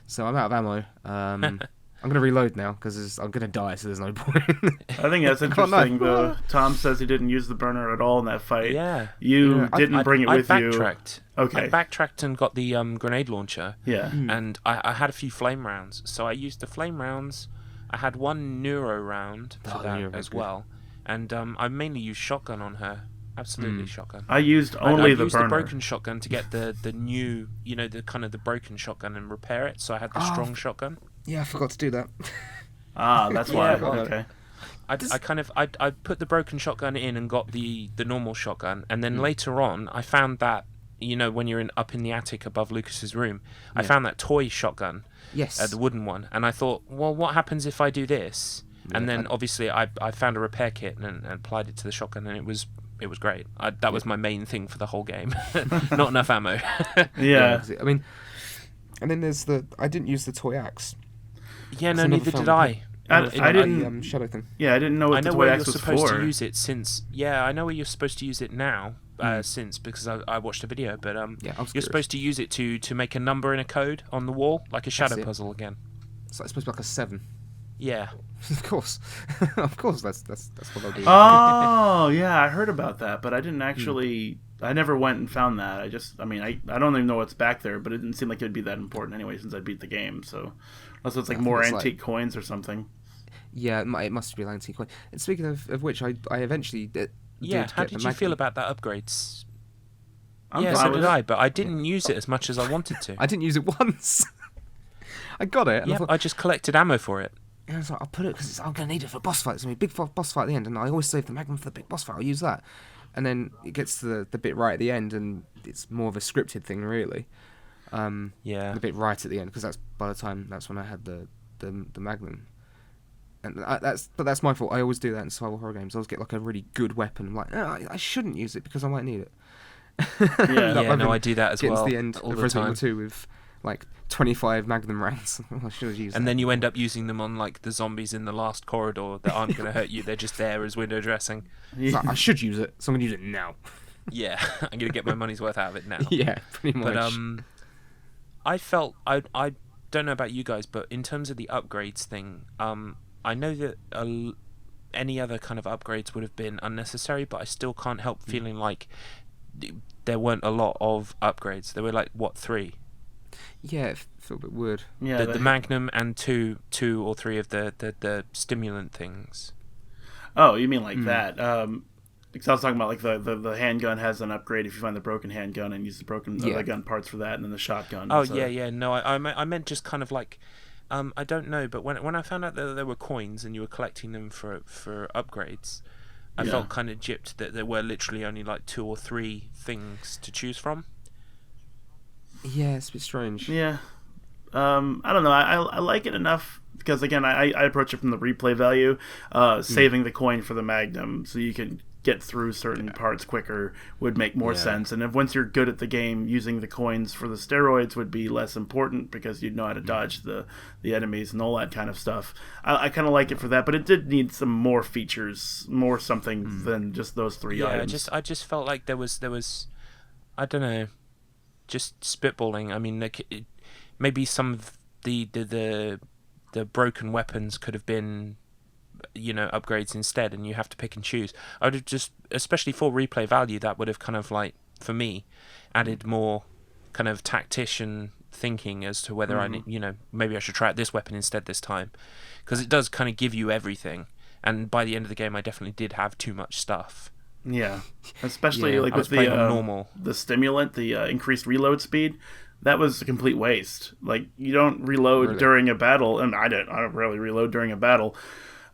So I'm out of ammo. I'm going to reload now, because I'm going to die, so there's no point. I think that's interesting, though. Tom says he didn't use the burner at all in that fight. Yeah. You didn't bring it with you. I backtracked. Okay. I backtracked and got the grenade launcher. Yeah. And I had a few flame rounds, so I used the flame rounds. I had one neuro round for that as well. And I mainly used shotgun on her. Absolutely shotgun. I used only the burner. I used the broken shotgun to get the new, the kind of the broken shotgun and repair it. So I had the strong shotgun. Yeah, I forgot to do that. That's why. Okay. I put the broken shotgun in and got the normal shotgun, and then later on I found that when you're up in the attic above Lucas's room, I found that toy shotgun. Yes. The wooden one, and I thought, well, what happens if I do this? Yeah, and then obviously I found a repair kit and applied it to the shotgun, and it was great. That was my main thing for the whole game. Not enough ammo. Yeah. I mean, and then there's I didn't use the toy axe. Yeah, no, neither did I. I didn't. Shadow thing. Yeah, I didn't know what the toy axe was for. I know where you're supposed to use it since. Yeah, I know where you're supposed to use it now. Since because I watched a video, but you're supposed to use it to make a number in a code on the wall, like a shadow puzzle again. So it's supposed to be like a 7. Yeah. Of course, of course. That's what they'll do. Oh, yeah, I heard about that, but I didn't actually. I never went and found that. I don't even know what's back there, but it didn't seem like it'd be that important anyway since I beat the game. So, unless it's like more antique coins or something. Yeah, it must be antique coin. And speaking of which, I eventually did. How did you feel about that upgrades? I'm yeah, fine so with did it. I, but I didn't use it as much as I wanted to. I didn't use it once. I got it. And Yeah, I just collected ammo for it. And I was like, I'll put it because I'm going to need it for boss fights. It's going to be a big boss fight at the end, and I always save the magnum for the big boss fight. I'll use that. And then it gets to the bit right at the end, and it's more of a scripted thing, really. Yeah. The bit right at the end, because that's when I had the magnum. And that's my fault. I always do that in survival horror games. I always get like a really good weapon. I'm like, no, I shouldn't use it because I might need it. Yeah, I do that as getting well. to the end all of the Resident time. Evil 2 with like 25 magnum rounds. I should have used And that. then you end up using them on like the zombies in the last corridor that aren't going to hurt you. They're just there as window dressing. It's like, I should use it, so I'm going to use it now. Yeah, I'm going to get my money's worth out of it now. Yeah, pretty much. But I felt I don't know about you guys, but in terms of the upgrades thing, I know that any other kind of upgrades would have been unnecessary, but I still can't help feeling like there weren't a lot of upgrades. There were like 3? Yeah, it felt a bit weird. Yeah, the Magnum and two or three of the stimulant things. Oh, you mean like that? Because I was talking about like the handgun has an upgrade if you find the broken handgun and use the broken the gun parts for that, and then the shotgun. Oh yeah. No, I meant just kind of like, I don't know, but when I found out that there were coins and you were collecting them for upgrades, I felt kind of gypped that there were literally only like 2 or 3 things to choose from. Yeah, it's a bit strange. Yeah. I don't know. I like it enough because, again, I approach it from the replay value, saving the coin for the Magnum so you can get through certain parts quicker would make more sense. And if once you're good at the game, using the coins for the steroids would be less important because you'd know how to dodge the enemies and all that kind of stuff. I kind of like it for that, but it did need some more features, more something than just those 3 items. I just felt like there was I don't know, just spitballing. I mean, like, maybe some of the broken weapons could have been, upgrades instead, and you have to pick and choose. I would have just, especially for replay value, that would have kind of like, for me, added more kind of tactician thinking as to whether I need, maybe I should try out this weapon instead this time, because it does kind of give you everything. And by the end of the game, I definitely did have too much stuff. Yeah, especially like with the stimulant, the increased reload speed. That was a complete waste. Like, you don't reload during a battle, and I don't really reload during a battle.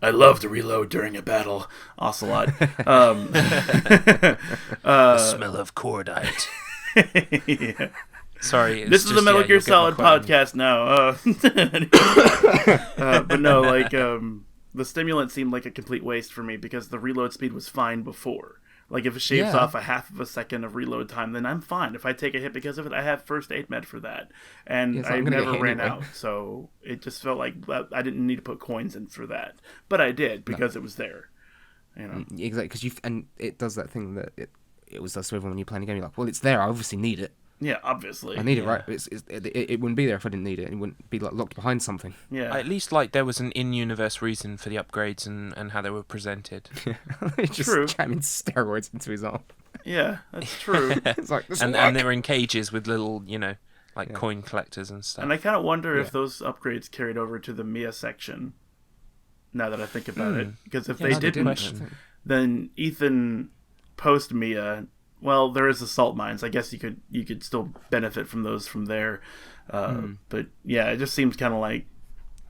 I love to reload during a battle, Ocelot. The smell of cordite. Yeah. Sorry, this is the Metal Gear Solid podcast now. But no, like, the stimulant seemed like a complete waste for me because the reload speed was fine before. Like, if it shaves off a half of a second of reload time, then I'm fine. If I take a hit because of it, I have first aid med for that. And I never ran out. So it just felt like I didn't need to put coins in for that. But I did because it was there. Exactly, because and it does that thing that it always does to everyone when you play a game. You're like, well, it's there. I obviously need it. Yeah, obviously. I need it, right? It wouldn't be there if I didn't need it. It wouldn't be like locked behind something. Yeah. At least like there was an in-universe reason for the upgrades and how they were presented. Just jamming steroids into his arm. Yeah, that's true. It's like, and they were in cages with little, coin collectors and stuff. And I kind of wonder if those upgrades carried over to the Mia section. Now that I think about it, because if they didn't, then Ethan post Mia. Well, there is the salt mines. I guess you could still benefit from those from there. But yeah, it just seems kind of like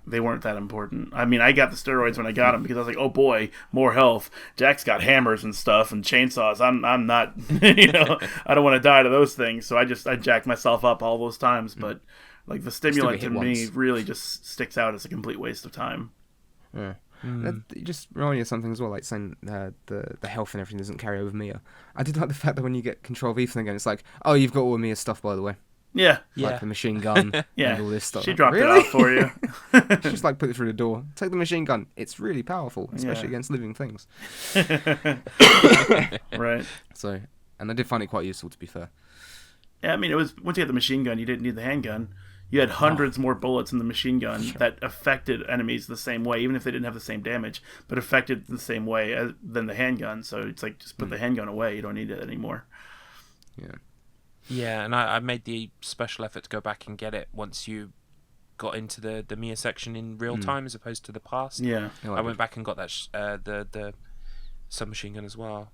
they weren't that important. I mean, I got the steroids when I got them because I was like, oh boy, more health. Jack's got hammers and stuff and chainsaws. I'm not, I don't want to die to those things. So I jacked myself up all those times. But like the stimulant to me really just sticks out as a complete waste of time. Yeah. It just reminded me of something as well, like saying the health and everything doesn't carry over Mia. I did like the fact that when you get control of Ethan again, it's like, oh, you've got all of Mia's stuff, by the way. Yeah. Like the machine gun and all this stuff. She dropped it off for you. She just put it through the door. Take the machine gun. It's really powerful, especially against living things. Right. So, and I did find it quite useful, to be fair. Yeah, I mean, it was once you had the machine gun, you didn't need the handgun. you had hundreds more bullets in the machine gun that affected enemies the same way, even if they didn't have the same damage, but affected the same way than the handgun. So it's like, just put the handgun away. You don't need it anymore. Yeah. Yeah, and I made the special effort to go back and get it once you got into the Mia section in real time as opposed to the past. Yeah. I went back and got that the submachine gun as well.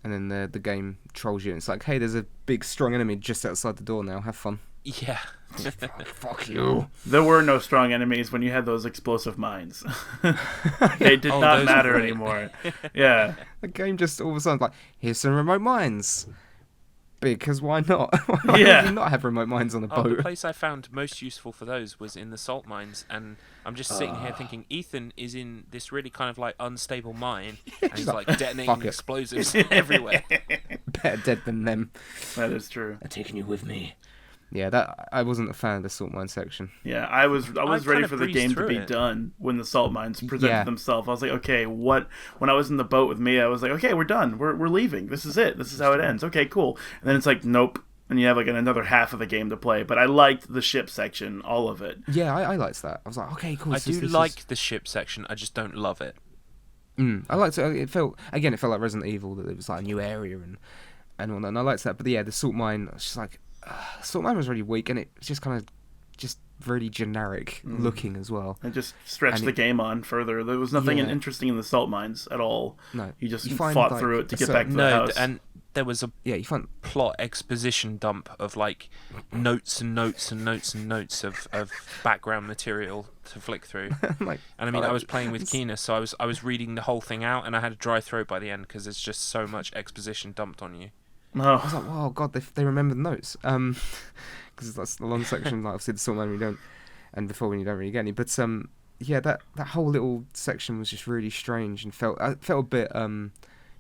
And then the game trolls you. And it's like, hey, there's a big, strong enemy just outside the door now. Have fun. Yeah. Fuck you. There were no strong enemies when you had those explosive mines. They did not matter anymore. Yeah. The game just all of a sudden like, here's some remote mines. Because why not? Why Yeah. would you not have remote mines on a The boat? place I found most useful for those was in the salt mines, and I'm just sitting here thinking Ethan is in this really kind of like unstable mine, and he's like detonating fuck it. explosives everywhere. Better dead than them. That is true. I'm taking you with me. Yeah, that I wasn't a fan of the salt mine section. Yeah, I was ready kind of for the breezed game to through be it. done when the salt mines presented Yeah. themselves. I was like, okay, what? When I was in the boat with Mia, I was like, okay, we're done. We're leaving. This is it. This is how it ends. Okay, cool. And then it's like, nope. And you have like another half of the game to play. But I liked the ship section, all of it. Yeah, I liked that. I was like, okay, cool. I this do is- like the ship section, I just don't love it. I liked it. It felt like Resident Evil, that it was like a new area and whatnot. And I liked that. But yeah, the salt mine, I was just like, salt mine was really weak, and it was just kind of just really generic looking as well. It just stretched And the game on further. There was nothing Yeah. interesting in the salt mines at all. No, You just find, fought like, through it to a get back to the No, house. and there was a Yeah, you find plot exposition dump of like notes and notes and notes and notes of background material to flick through. like, And I mean, I was playing with Kina, so I was reading the whole thing out, and I had a dry throat by the end because there's just so much exposition dumped on you. I was like, wow, God, they remember the notes. Because that's the long section. Like obviously the salt mine we don't, and before when you don't really get any. But yeah, that whole little section was just really strange and felt a bit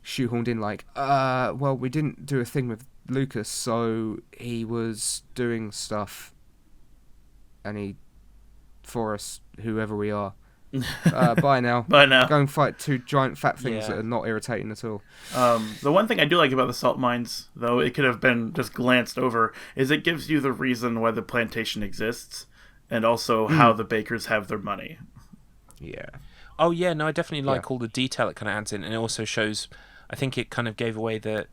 shoehorned in. Like, well, we didn't do a thing with Lucas, so he was doing stuff, and he for us, whoever we are. Bye now. Bye now. Go and fight two giant fat things Yeah. that are not irritating at all. The one thing I do like about the salt mines, though it could have been just glanced over, is it gives you the reason why the plantation exists, and also how the bakers have their money. Yeah. Oh yeah, no, I definitely like Yeah. all the detail it kind of adds in, and it also shows. I think it kind of gave away that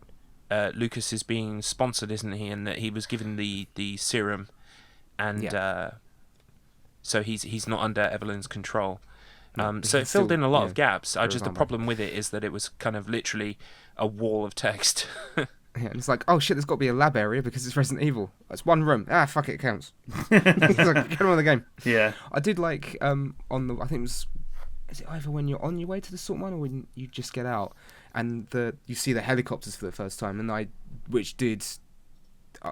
Lucas is being sponsored, isn't he? And that he was given the serum, and so he's not under Evelyn's control. So it filled in a lot of gaps. The problem with it is that it was kind of literally a wall of text. Yeah, and it's like, oh shit, there's got to be a lab area because it's Resident Evil. It's one room. Fuck it, counts. It's like, get on with the game. Yeah. I did like I think it was, is it either when you're on your way to the salt mine or when you just get out, and you see the helicopters for the first time, and which did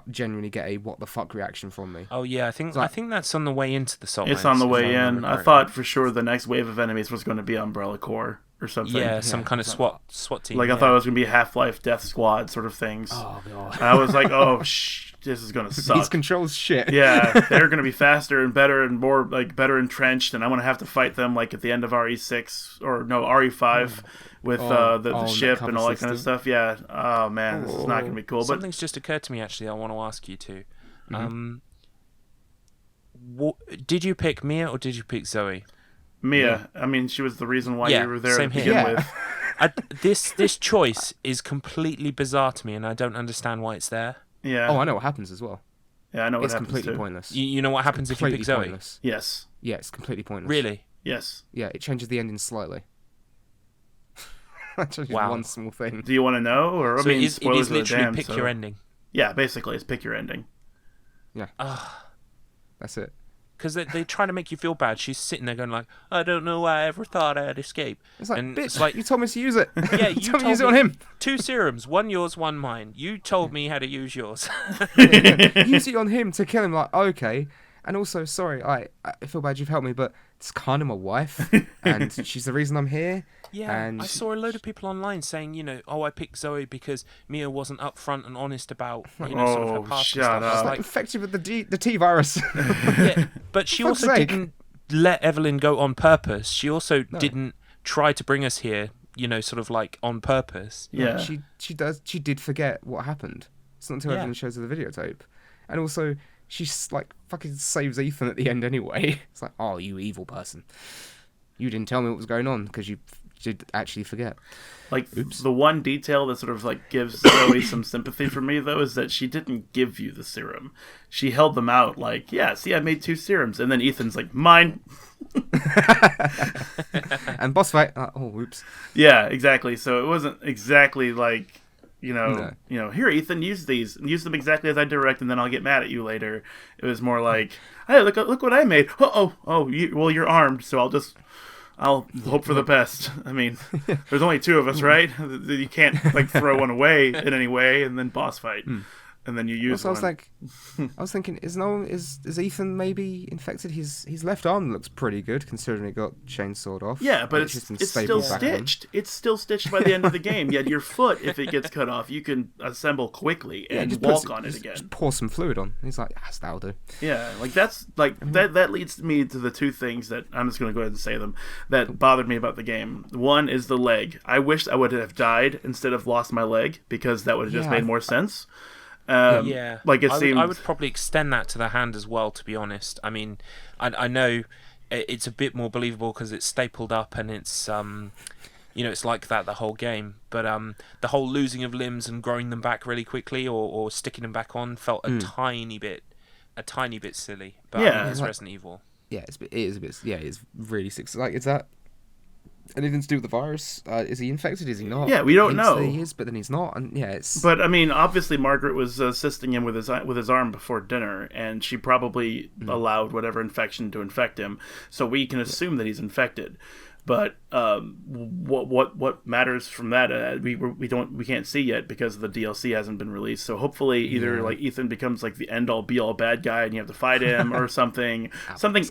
genuinely get a what the fuck reaction from me. Oh yeah, I think that's on the way into the salt It's mines, on the if way I in. remember I correctly. thought for sure the next wave of enemies was going to be Umbrella Corps or something. Yeah, some kind of it's like- SWAT team. Like I thought it was going to be Half-Life Death Squad sort of things. Oh god. And I was like, oh, this is going to suck. These controls shit. Yeah, they're going to be faster and better and more like better entrenched, and I'm going to have to fight them like at the end of RE6 or no RE5 with the ship cover and all that kind of system. stuff. Yeah. Oh man, this is not going to be cool. But Something's just occurred to me actually. I want to ask you too. Did you pick Mia or did you pick Zoe? Mia, I mean, she was the reason why Yeah, you were there to same here. begin Yeah. with. This choice is completely bizarre to me, and I don't understand why it's there. Yeah. Oh, I know what happens as well. Yeah, I know what It's happens completely too. pointless. You know what happens if you Completely pick Zoe? pointless. Yes. Yeah, it's completely pointless. Really? Yes. Yeah, it changes the ending slightly. That changes Wow. one small thing. Do you want to know, or I So mean, it is spoilers are literally damned, pick so- your ending. Yeah, basically, it's pick your ending. That's it. Because they try to make you feel bad. She's sitting there going like, I don't know why I ever thought I'd escape. It's like, And bitch, it's like- you told me to use it. Yeah, you you told me to use it told on me- him. 2 serums, 1 yours, 1 mine. You told me how to use yours. Use it on him to kill him. Like, okay. And also, sorry, I feel bad you've helped me, but it's kind of my wife, and she's the reason I'm here. Yeah, And I saw a load of people online saying, I picked Zoe because Mia wasn't upfront and honest about, sort of her Oh, past shut and stuff. up. It's Like like, infected with the T virus. yeah, but she fuck's also sake. didn't let Evelyn go on purpose. She also didn't try to bring us here, sort of like on purpose. Yeah. She did forget what happened. It's not until Yeah. Evelyn shows her the videotape, and also she's like fucking saves Ethan at the end anyway. It's like, oh, you evil person. You didn't tell me what was going on because you did actually forget. Like, the one detail that sort of like gives Zoe some sympathy for me, though, is that she didn't give you the serum. She held them out like, yeah, see, I made 2 serums. And then Ethan's like, mine. And boss fight. Oh, oops. Yeah, exactly. So it wasn't exactly like, here, Ethan, use these. Use them exactly as I direct, and then I'll get mad at you later. It was more like, hey, look what I made. You're armed, so I'll hope for the best. I mean, there's only 2 of us, right? You can't like throw one away in any way, and then boss fight, and then you use one. I was thinking, is Ethan maybe infected? His left arm looks pretty good considering it got chainsawed off. Yeah, but it's still stitched. It's still stitched by the end of the game. Yet your foot, if it gets cut off, you can assemble quickly and walk on it again. Just pour some fluid on. And he's like, yes, that'll do. Yeah, like that's like that leads me to the 2 things that I'm just going to go ahead and say them that bothered me about the game. One is the leg. I wish I would have died instead of lost my leg because that would have just made more sense. Like it seemed. I would probably extend that to the hand as well. To be honest, I mean, I know it's a bit more believable because it's stapled up and it's it's like that the whole game. But the whole losing of limbs and growing them back really quickly or sticking them back on felt a tiny bit silly. But it's Resident Evil. Yeah, it is a bit. Yeah, it's really sick. Like, is that anything to do with the virus? Is he infected? Is he not? Yeah, we don't know. He is, but then he's not. And yeah, it's. But I mean, obviously, Margaret was assisting him with his arm before dinner, and she probably allowed whatever infection to infect him. So we can assume that he's infected. But what matters from that? We can't see yet because the DLC hasn't been released. So hopefully, either like Ethan becomes like the end all be all bad guy, and you have to fight him, or something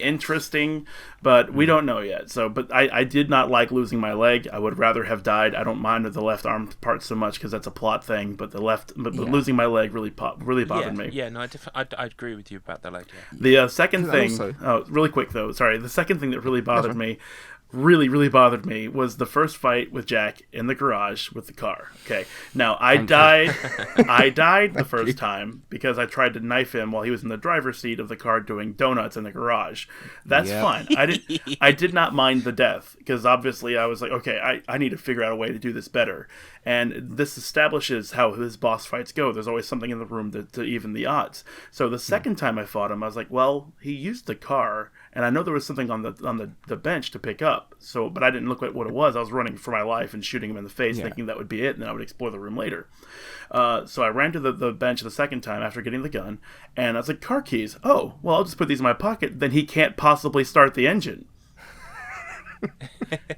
interesting. But we don't know yet. So, but I did not like losing my leg. I would rather have died. I don't mind the left arm part so much because that's a plot thing. But losing my leg really bothered me. Yeah, no, I agree with you about the leg. Yeah. The second thing, really quick though. Sorry, the second thing that really bothered me. Really bothered me was the first fight with Jack in the garage with the car. Okay, now I died the first time because I tried to knife him while he was in the driver's seat of the car doing donuts in the garage. That's fine. I did not mind the death because obviously I was like, okay, I need to figure out a way to do this better. And this establishes how his boss fights go. There's always something in the room to even the odds. So the second time I fought him, I was like, well, he used the car, and I know there was something on the bench to pick up. So, but I didn't look at what it was. I was running for my life and shooting him in the face, thinking that would be it, and then I would explore the room later. So I ran to the bench the second time after getting the gun, and I was like, car keys. Oh, well, I'll just put these in my pocket. Then he can't possibly start the engine.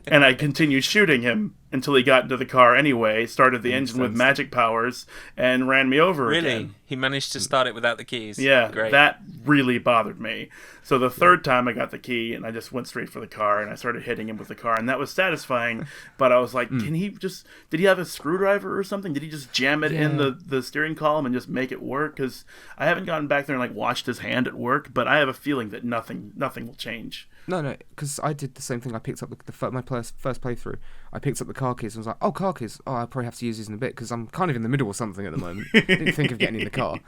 And I continued shooting him until he got into the car anyway, started the engine with magic powers, and ran me over again. Really? He managed to start it without the keys? Yeah, great. That really bothered me. So the third time I got the key, and I just went straight for the car, and I started hitting him with the car, and that was satisfying, but I was like, did he have a screwdriver or something? Did he just jam it in the steering column and just make it work? Because I haven't gotten back there and like watched his hand at work, but I have a feeling that nothing will change. No, because I did the same thing. I picked up my first playthrough. I picked up the car keys and was like, oh, car keys. Oh, I'll probably have to use these in a bit because I'm kind of in the middle of something at the moment. Didn't think of getting in the car.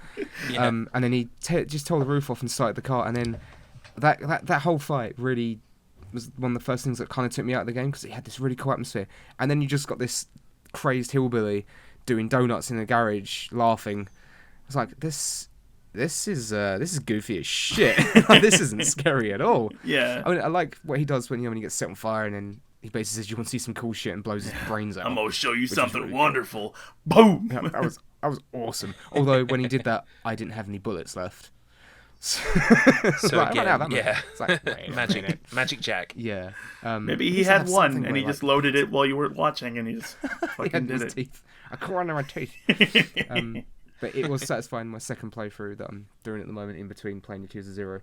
And then he just tore the roof off and started the car. And then that whole fight really was one of the first things that kind of took me out of the game because it had this really cool atmosphere. And then you just got this crazed hillbilly doing donuts in the garage, laughing. I was like, This is goofy as shit. Like, this isn't scary at all. Yeah. I mean, I like what he does when he gets set on fire and then he basically says, "You want to see some cool shit?" and blows his brains out. I'm gonna show you something really wonderful. Cool. Boom. Yeah, that was awesome. Although when he did that, I didn't have any bullets left. So like, again, it's like, Magic Jack. Yeah. Maybe he had one and he just loaded it while you weren't watching and he just fucking did it. Teeth. A corner of my teeth. But it was satisfying my second playthrough that I'm doing at the moment in between playing Yakuza 0,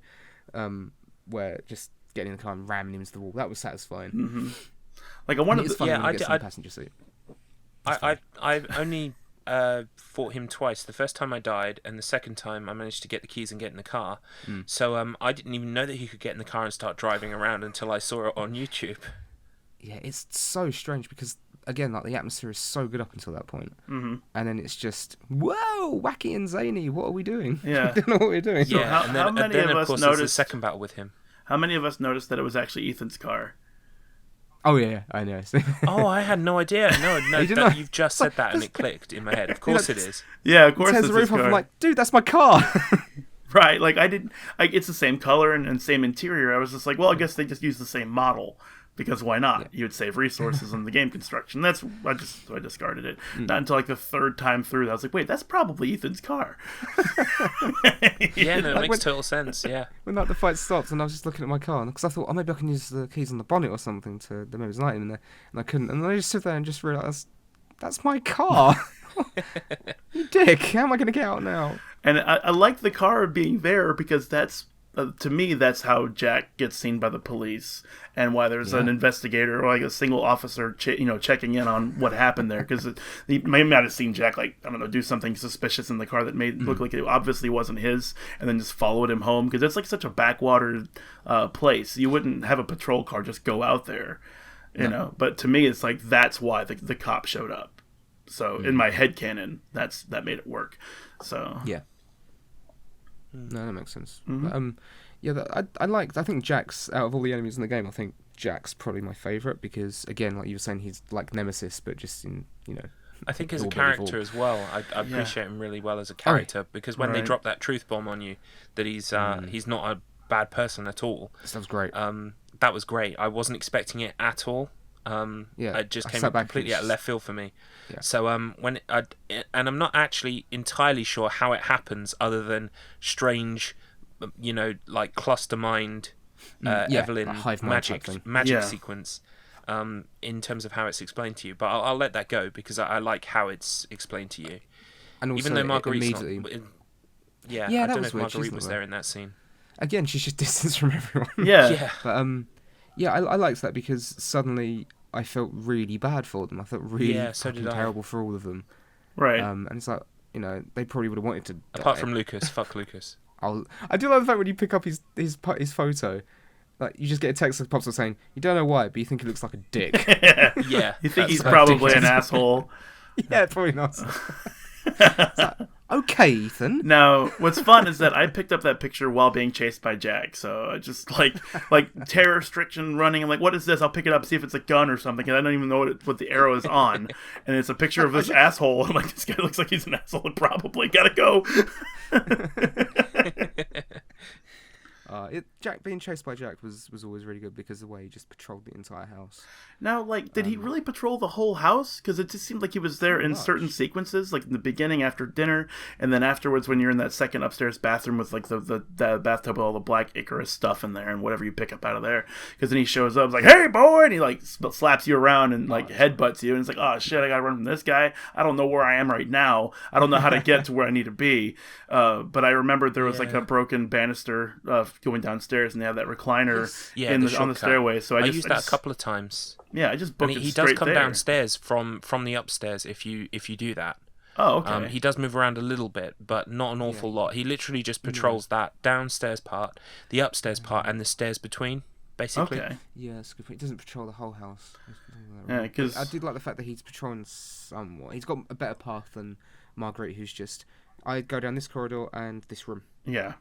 where just getting in the car and ramming him into the wall. That was satisfying. Mm-hmm. Like I wanted to get in the passenger seat. I only fought him twice. The first time I died, and the second time I managed to get the keys and get in the car. So I didn't even know that he could get in the car and start driving around until I saw it on YouTube. Yeah, it's so strange because again, like the atmosphere is so good up until that point, and then it's just whoa, wacky and zany. What are we doing? Yeah, we don't know what we're doing. Yeah, how many of us course, noticed there's a second battle with him. How many of us noticed that it was actually Ethan's car? Oh yeah, I know. Oh, I had no idea. No, you've just said that and it clicked in my head. Of course it is. Yeah, of course It it's tears the his roof off. car. I'm like, dude, that's my car. Right, like it's the same color and same interior. I was just like, well, I guess they just use the same model because why not? You would save resources in the game construction. I discarded it. Not until like the third time through, I was like, wait, that's probably Ethan's car. Yeah, no, it makes total sense. Yeah. When like the fight stopped, and I was just looking at my car, because I thought, oh, maybe I can use the keys on the bonnet or something to maybe there's light in there, and I couldn't. And then I just stood there and just realised that's my car. You dick! How am I going to get out now? And I like the car being there because that's, to me, that's how Jack gets seen by the police, and why there's an investigator or like a single officer, checking in on what happened there. Because he may not have seen Jack, like, I don't know, do something suspicious in the car that made it look like it obviously wasn't his, and then just followed him home. Because it's like such a backwater place. You wouldn't have a patrol car just go out there, you know. But to me, it's like that's why the cop showed up. So in my headcanon, that made it work. So yeah. No, that makes sense. But, I think Jack's, out of all the enemies in the game, I think Jack's probably my favourite because, again, like you were saying, he's like Nemesis, but just in, I think as a character as well, I appreciate him really well as a character because when they drop that truth bomb on you, that he's not a bad person at all. That was great. That was great. I wasn't expecting it at all. It just came completely out of left field for me. Yeah. So and I'm not actually entirely sure how it happens, other than strange, like cluster mind, Evelyn magic sequence, in terms of how it's explained to you. But I'll let that go because I like how it's explained to you. And also, even though Marguerite's I don't know if Marguerite was there in that scene. Again, she's just distanced from everyone. Yeah. But I liked that because suddenly I felt really bad for them. I felt really terrible for all of them. Right. And it's like, they probably would have wanted to Apart die. from Lucas. Fuck Lucas. I do like the fact when you pick up his photo, like you just get a text that pops up saying, you don't know why, but you think he looks like a dick. Yeah. You think he's probably an asshole. Yeah, probably not. Like, okay, Ethan. Now, what's fun is that I picked up that picture while being chased by Jack. So I just like terror restriction running. I'm like, what is this? I'll pick it up, see if it's a gun or something. And I don't even know what the arrow is on. And it's a picture of this asshole. I'm like, this guy looks like he's an asshole. Probably gotta go. Being chased by Jack was always really good because of the way he just patrolled the entire house. Now, like, did he really patrol the whole house? Because it just seemed like he was there in certain sequences, like in the beginning after dinner, and then afterwards when you're in that second upstairs bathroom with like the bathtub with all the black Icarus stuff in there and whatever you pick up out of there. Because then he shows up, like, "Hey, boy!" and he like slaps you around and like headbutts you, and it's like, "Oh shit, I gotta run from this guy. I don't know where I am right now. I don't know how to get to where I need to be." But I remembered there was like a broken banister going downstairs, and they have that recliner on the stairway. So I used that a couple of times. Yeah, I just booked it he straight does come there. downstairs from the upstairs if you do that. Oh, okay. He does move around a little bit, but not an awful lot. He literally just patrols that downstairs part, the upstairs part, and the stairs between, basically. Okay. Yeah, it's good. He doesn't patrol the whole house. Yeah, because I did like the fact that he's patrolling somewhat. He's got a better path than Marguerite, who's just, I'd go down this corridor and this room. Yeah.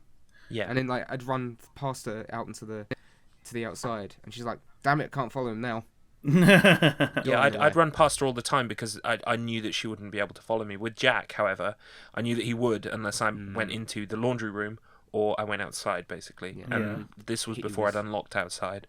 Yeah. And then like I'd run past her out into the outside, and she's like, "Damn it, can't follow him now." Yeah, I'd run past her all the time because I knew that she wouldn't be able to follow me. With Jack, however, I knew that he would unless I went into the laundry room or I went outside, basically. Yeah. And this was before I'd unlocked outside.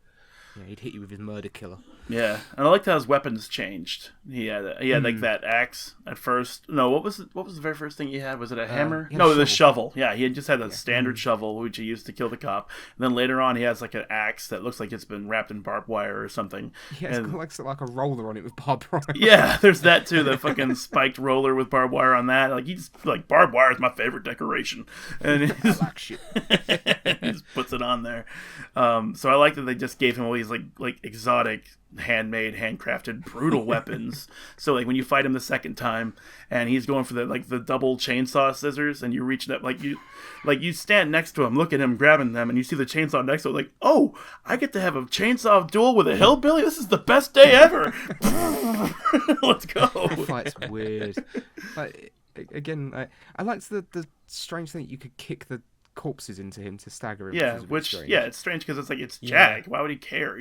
Yeah, he'd hit you with his murder killer. Yeah, and I liked how his weapons changed. He had like that axe at first. No, what was the very first thing he had? Was it a hammer? No, the shovel. Yeah, he had just had a standard shovel which he used to kill the cop. And then later on, he has like an axe that looks like it's been wrapped in barbed wire or something. Yeah, it's got like a roller on it with barbed wire. Yeah, there's that too. The fucking spiked roller with barbed wire on that. Like barbed wire is my favorite decoration, and he just puts it on there. So I like that they just gave him all these like exotic, handmade, handcrafted, brutal weapons. So like when you fight him the second time, and he's going for the double chainsaw scissors, and you reach that you stand next to him, look at him grabbing them, and you see the chainsaw next to him, like, oh, I get to have a chainsaw duel with a hillbilly. This is the best day ever. Let's go. That fight's weird. Like, again, I liked the strange thing that you could kick the corpses into him to stagger him. Yeah, it's strange because it's Jag. Why would he care?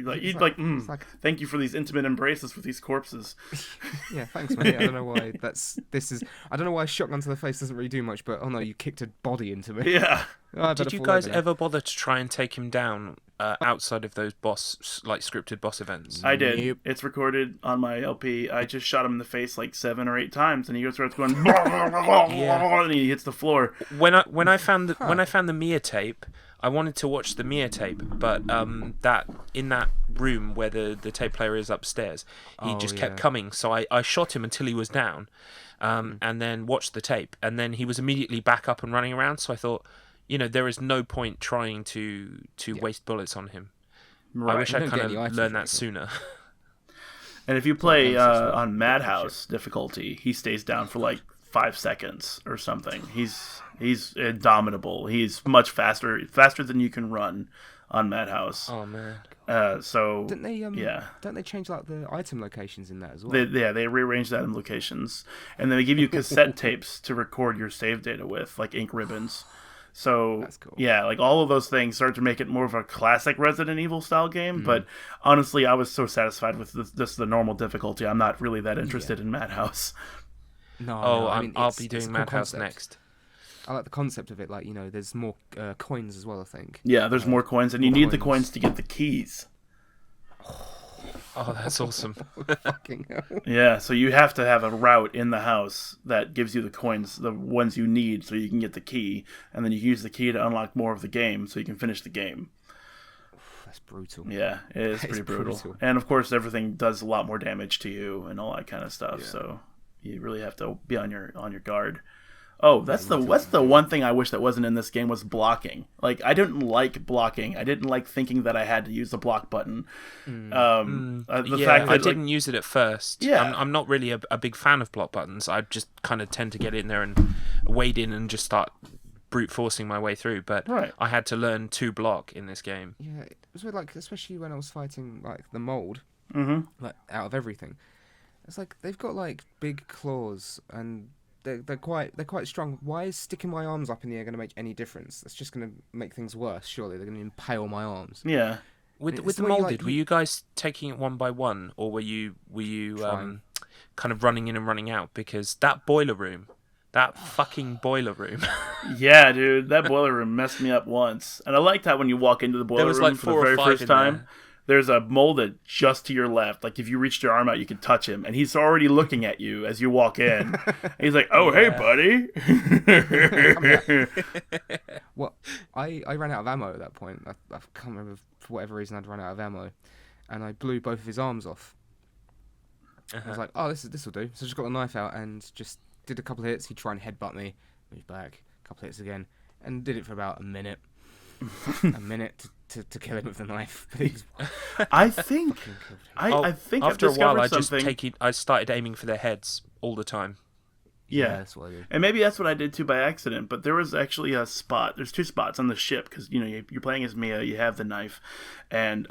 Thank you for these intimate embraces with these corpses. Yeah, thanks, mate. I don't know why I don't know why a shotgun to the face doesn't really do much, but oh no, you kicked a body into me. Yeah. Did you guys ever bother to try and take him down outside of those scripted boss events? I did. Yep. It's recorded on my LP. I just shot him in the face like 7 or 8 times, and he starts going, and he hits the floor. When I found the Mia tape, I wanted to watch the Mia tape, but that in that room where the tape player is upstairs, he just kept coming. So I shot him until he was down, and then watched the tape, and then he was immediately back up and running around. So I thought, there is no point trying to waste bullets on him. Right. I wish I kind of learned that sooner. And if you play on Madhouse difficulty, he stays down for like 5 seconds or something. He's indomitable. He's much faster than you can run on Madhouse. Oh man. So don't they change like the item locations in that as well? They rearrange that in locations, and then they give you cassette tapes to record your save data with, like ink ribbons. So that's cool. Yeah, like all of those things start to make it more of a classic Resident Evil style game. But honestly, I was so satisfied with the normal difficulty. I'm not really that interested in Madhouse. No, I'll be doing Madhouse next. I like the concept of it. Like, there's more coins as well, I think. Yeah, there's more coins, and you need the coins to get the keys. Oh, that's awesome. Fucking hell. Yeah, so you have to have a route in the house that gives you the coins, the ones you need, so you can get the key, and then you use the key to unlock more of the game, so you can finish the game. That's brutal. Yeah, it is pretty brutal. And of course, everything does a lot more damage to you and all that kind of stuff. Yeah. So you really have to be on your guard. Oh, that's the one thing I wish that wasn't in this game was blocking. Like, I didn't like blocking. I didn't like thinking that I had to use the block button. I didn't use it at first. Yeah. I'm not really a big fan of block buttons. I just kind of tend to get in there and wade in and just start brute forcing my way through. But I had to learn to block in this game. Yeah, it was weird, like, especially when I was fighting like the mold, like out of everything. It's like they've got like big claws and they're quite strong. Why is sticking my arms up in the air going to make any difference? That's just going to make things worse. Surely they're going to impale my arms. Yeah. With the molded, were you guys taking it one by one, or were you kind of running in and running out? Because that fucking boiler room. Yeah, dude, that boiler room messed me up once. And I liked how when you walk into the boiler room for the very first time, there's a molded just to your left. Like, if you reached your arm out, you could touch him. And he's already looking at you as you walk in. He's like, oh, hey, buddy. Well, I ran out of ammo at that point. I can't remember, for whatever reason, I'd run out of ammo. And I blew both of his arms off. I was like, oh, this will do. So I just got the knife out and just did a couple of hits. He'd try and headbutt me. Move back. A couple of hits again. And did it for about a minute. A minute to kill him with the knife. I think after I've a while something. I started aiming for their heads all the time. Yeah, that's what I did. And maybe that's what I did too by accident. But there was actually a spot. There's 2 spots on the ship because you're playing as Mia. You have the knife, and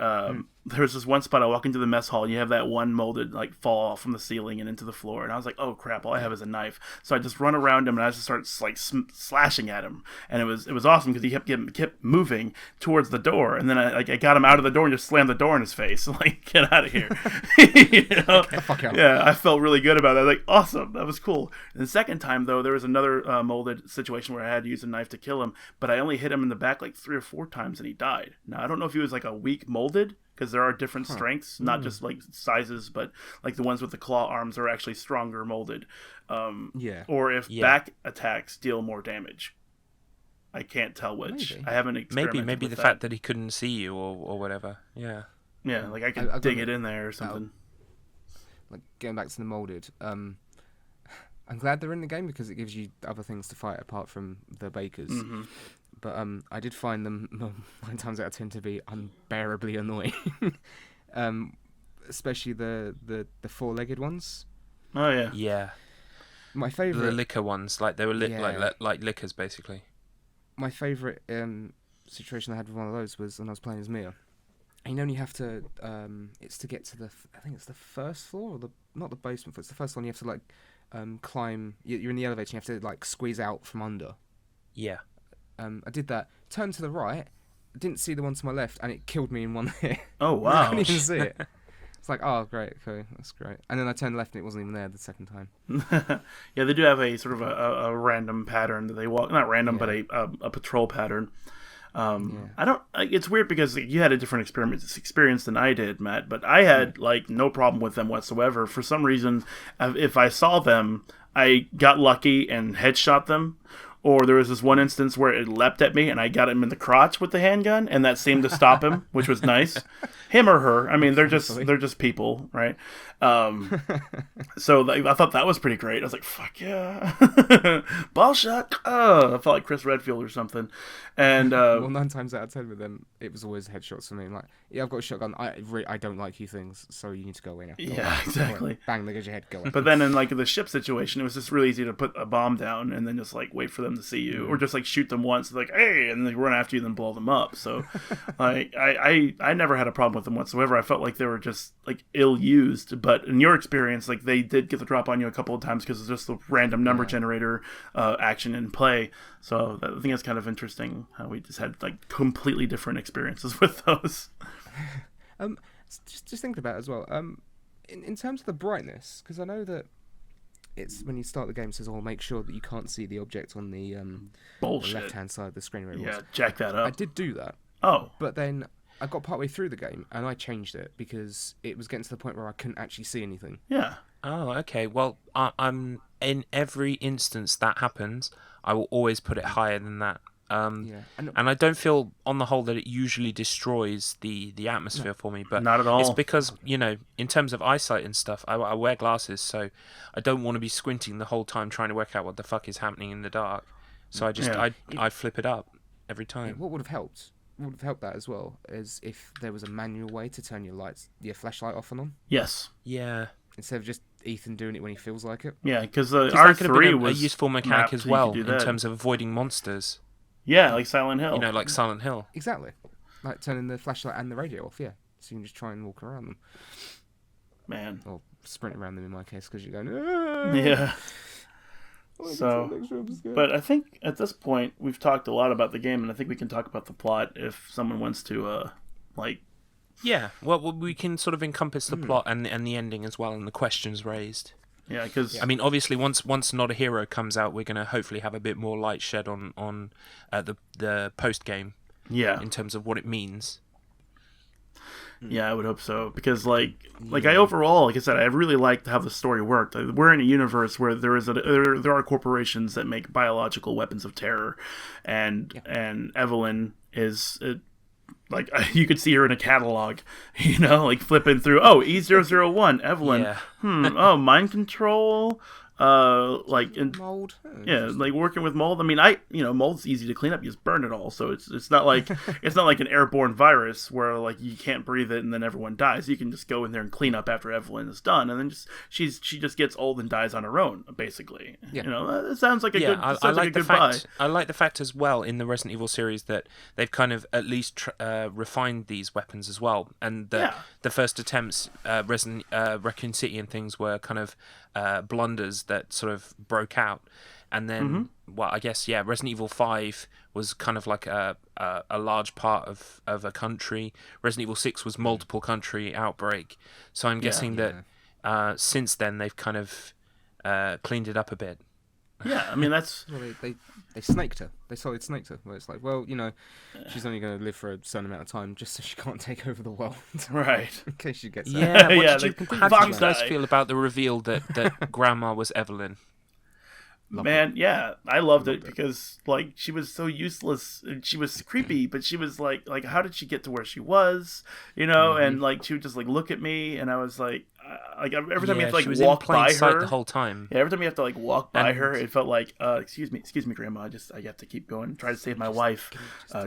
there's this one spot. I walk into the mess hall, and you have that one molded like fall off from the ceiling and into the floor. And I was like, oh crap! All I have is a knife. So I just run around him and I just start like slashing at him. And it was awesome because he kept moving towards the door. And then I got him out of the door and just slammed the door in his face. Like, get out of here! Yeah, I felt really good about that. Like, awesome, that was cool. And the second time though, there was another molded situation where I had to use a knife to kill him, but I only hit him in the back like 3 or 4 times and he died. Now I don't know if he was like a weak molded, because there are different strengths, not just like sizes, but like the ones with the claw arms are actually stronger molded. Or if back attacks deal more damage. I can't tell which. Maybe. I haven't experimented Maybe with the fact that he couldn't see you or whatever. Yeah. Yeah, like I could dig it in there or something. Like, going back to the molded, I'm glad they're in the game because it gives you other things to fight apart from the bakers. But I did find them 9 times out of 10 to be unbearably annoying. Especially the four-legged ones. Oh yeah. Yeah. My The favorite. liquor ones, like they were Yeah. like liquors basically. My favorite situation I had with one of those was when I was playing as Mia. And you only have to. It's to get to I think it's the first floor, or not the basement floor. It's the first one. You have to like climb. You're in the elevator. And you have to like squeeze out from under. Yeah. I did that. Turned to the right. Didn't see the one to my left, and it killed me in one hit. Oh I wow. couldn't even see it. It's like, oh great, okay, that's great. And then I turned left, and it wasn't even there the second time. Yeah, they do have a sort of a random pattern that they walk. Not random, but a patrol pattern. I don't. It's weird because you had a different experience than I did, Matt. But I had like no problem with them whatsoever. For some reason, if I saw them, I got lucky and headshot them. Or there was this one instance where it leapt at me and I got him in the crotch with the handgun, and that seemed to stop him, which was nice. Him or her, I mean, they're just people, right? So I thought that was pretty great. I was like, "Fuck yeah, ball shot!" Oh, I felt like Chris Redfield or something. And Well, 9 times out of 10 with them, it was always headshots for me. Like, yeah, I've got a shotgun. I don't like you things, so you need to go away now. yeah, exactly. Bang, there goes your head. Go away. But then in like the ship situation, it was just really easy to put a bomb down and then just like wait for them to see you, or just like shoot them once, like hey, and they run after you, then blow them up. So, like I never had a problem with them whatsoever. I felt like they were just like ill used. But in your experience, like they did get the drop on you a couple of times because it's just the random number generator action in play. So I think that's kind of interesting how we just had like completely different experiences with those. Just thinking about it as well. In terms of the brightness, because I know that it's when you start the game, it says, "Oh, make sure that you can't see the object on the Bullshit. left-hand side of the screen." Where it Yeah, was. jack that I up. did do that, Oh, but then I got partway through the game and I changed it because it was getting to the point where I couldn't actually see anything. yeah. Oh, okay. Well, I'm in every instance that happens, I will always put it higher than that. Yeah, And I don't feel, on the whole, that it usually destroys the atmosphere for me. But Not at all. It's because, in terms of eyesight and stuff, I wear glasses, so I don't want to be squinting the whole time trying to work out what the fuck is happening in the dark. So I flip it up every time. what would have helped? What would have helped that as well is if there was a manual way to turn your flashlight off and on Yes. Yeah. instead of just Ethan doing it when he feels like it. Yeah, because That could have R3 been a was useful mechanic mapped as so you well could do in that. terms of avoiding monsters. Yeah, like Silent Hill. Like Silent Hill. Exactly, like turning the flashlight and the radio off. Yeah, so you can just try and walk around them Man. or sprint around them in my case because you're going. "Ah, Yeah. I want to get to So, the next room, I'm scared." but I think at this point we've talked a lot about the game, and I think we can talk about the plot if someone wants to, like. Yeah, well, we can sort of encompass the plot and the ending as well, and the questions raised. Yeah, because I mean, obviously, once Not a Hero comes out, we're going to hopefully have a bit more light shed on the post game yeah, in terms of what it means. I would hope so because like I overall, like I said, I really liked how the story worked. We're in a universe where there are corporations that make biological weapons of terror, and Evelyn is. Like, you could see her in a catalog, like flipping through. Oh, E001, Evelyn. Yeah. Oh, mind control. Mold. Yeah, like working with mold. I mean, mold's easy to clean up. You just burn it all, so it's not like an airborne virus where like you can't breathe it and then everyone dies. You can just go in there and clean up after Evelyn is done, and then she just gets old and dies on her own, basically. Yeah. It sounds like a good. I like the goodbye. fact. I like the fact as well in the Resident Evil series that they've kind of at least refined these weapons as well, and the first attempts, Raccoon City and things were kind of blunders that sort of broke out, and then I guess Resident Evil 5 was kind of like a large part of a country. Resident Evil 6 was multiple country outbreak, so I'm guessing that since then they've kind of cleaned it up a bit. Yeah, I mean that's. Well, they snaked her. They solid snaked her. Where it's like, well, she's only going to live for a certain amount of time, just so she can't take over the world. Right. In case she gets. Yeah. Yeah, How did you guys feel about the reveal that Grandma was Evelyn? Man, yeah, I loved it because like she was so useless. She was creepy, but she was like how did she get to where she was? And like she would just like look at me, and I was like, like every time you have to like she was walk in plain by sight her the whole time. Yeah, every time you have to like walk by And- her, it felt like, excuse me, Grandma. I have to keep going. Try to save my wife.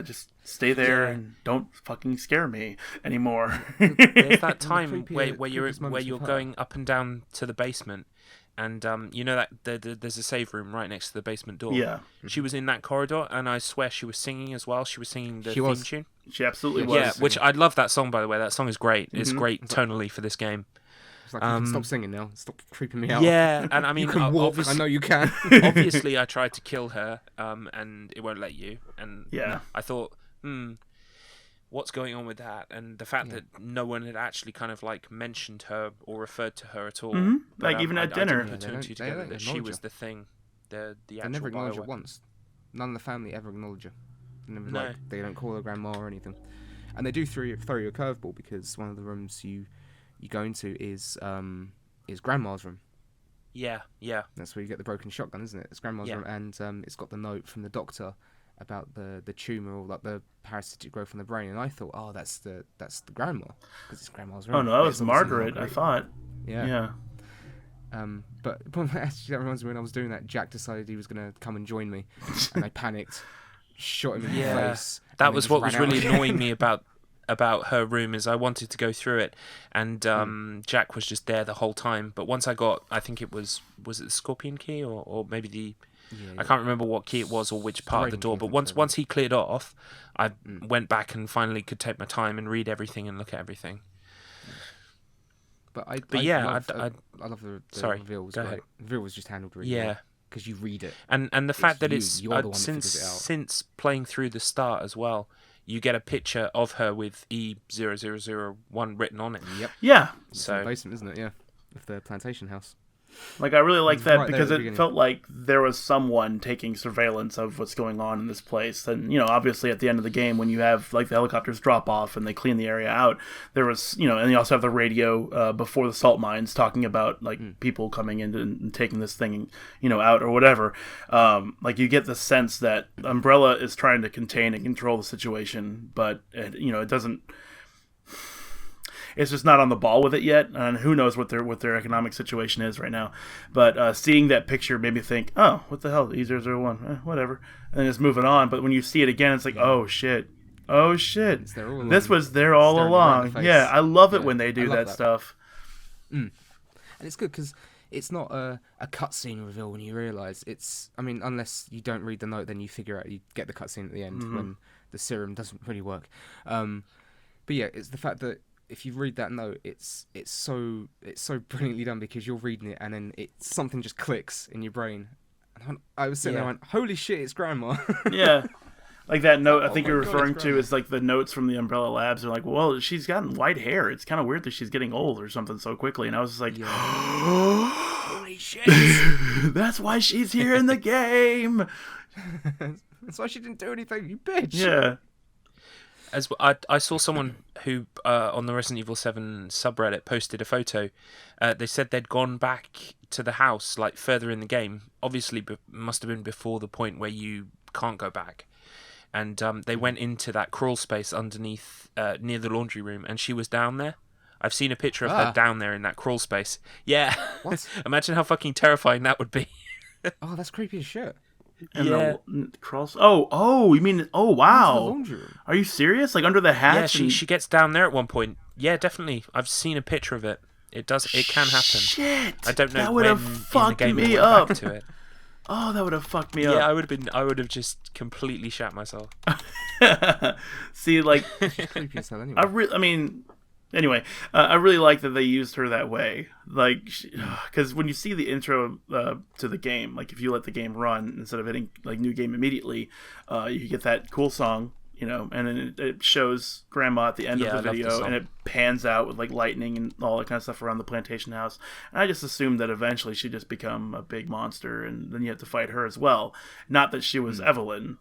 Just stay there and don't fucking scare me anymore. There's that time creepier- where creepiest moments you're with her. going up and down to the basement, and you know that there's a save room right next to the basement door. Yeah, She was in that corridor, and I swear she was singing as well. She was singing the theme tune. she absolutely was. Yeah, which I love that song, by the way. That song is great. It's Mhm. great tonally for this game. It's like, you can stop singing now. Stop creeping me out. Yeah, and I mean, You can walk. obviously, I know you can. obviously, I tried to kill her, and it won't let you. And Yeah. I thought, what's going on with that? And the fact that no one had actually kind of like mentioned her or referred to her at all. Mhm. But, Like, even at I dinner. didn't put two and two They together don't that she acknowledge was her. the thing, the They actual never acknowledge her bioweapon. once. None of the family ever acknowledge her. They never, No. they don't call her grandma or anything. And they do throw you a curveball because one of the rooms you go into is grandma's room. Yeah. That's where you get the broken shotgun, isn't it? It's grandma's Yeah. room, and it's got the note from the doctor about the tumor or like the parasitic growth on the brain. And I thought, oh, that's the grandma because it's grandma's room. Oh no, that But was it's obviously Margaret. I Margaret. thought. Yeah. Yeah. But actually, that reminds me when I was doing that, Jack decided he was going to come and join me, and I panicked, shot him in the Yeah. face. and That then was just what was ran out. really annoying me about her room is I wanted to go through it, and Jack was just there the whole time. But once I got, I think it was it the Scorpion key or maybe the I can't remember what key it was or which part of the Raven door. key, I But think so. once he cleared off, I went back and finally could take my time and read everything and look at everything. But I yeah, love the Sorry, reveals. go but ahead. The reveal was just handled really Yeah. well because you read it. And the fact that you. it's You're the one that since figures it out. since playing through the start as well, you get a picture of her with E0001 written on it. Yep. Yeah. It's in the So basement, isn't it? Yeah, of the plantation house. Like, I really like It's that right there because at the it beginning. felt like there was someone taking surveillance of what's going on in this place. And, obviously at the end of the game, when you have, like, the helicopters drop off and they clean the area out, there was, and you also have the radio before the salt mines talking about, like, people coming in and taking this thing, out or whatever. Like, you get the sense that Umbrella is trying to contain and control the situation, but, it doesn't... It's just not on the ball with it yet, and who knows what their economic situation is right now. But seeing that picture made me think, oh, what the hell, E001, whatever, and then just moving on. But when you see it again, it's like, oh shit, It's there all along. this was there all Staring you right in along. the face. Yeah, I love it Yeah, when they do I love that that. stuff. And it's good because it's not a cutscene reveal when you realise it's. I mean, unless you don't read the note, then you figure out you get the cutscene at the end when the serum doesn't really work. But yeah, it's the fact that if you read that note, it's so brilliantly done because you're reading it and then something just clicks in your brain. And I was sitting there and went, "Holy shit, it's Grandma!" Yeah. Like that note I think my you're God, referring it's to grandma. is like the notes from the Umbrella Labs. They're like, well, she's gotten white hair. It's kind of weird that she's getting old or something so quickly. And I was just like, holy shit! that's why she's here in the game. That's why she didn't do anything, you bitch. Yeah. As I saw someone who on the Resident Evil 7 subreddit posted a photo. They said they'd gone back to the house like further in the game. Obviously, must have been before the point where you can't go back. And they went into that crawl space underneath near the laundry room, and she was down there. I've seen a picture of her down there in that crawl space. Yeah. What? Imagine how fucking terrifying that would be. Oh, that's creepy as shit. And Yeah. the crawls. Oh, you mean? Oh, wow. Into the laundry room. Are you serious? Like under the hatch? Yeah, she gets down there at one point. Yeah, definitely. I've seen a picture of it. It can happen. Shit. I don't know That when would in have the fucked game me it went up. back to it. Oh, that would have fucked me Yeah, up. I would have just completely shat myself. See, like, She's creepy as hell anyway. Anyway, I really like that they used her that way. Like, because when you see the intro to the game, like if you let the game run instead of hitting like new game immediately, you get that cool song, and then it shows Grandma at the end Yeah, I of the love the video, song. and it pans out with like lightning and all that kind of stuff around the plantation house. And I just assumed that eventually she'd just become a big monster, and then you have to fight her as well. Not that she was Evelyn,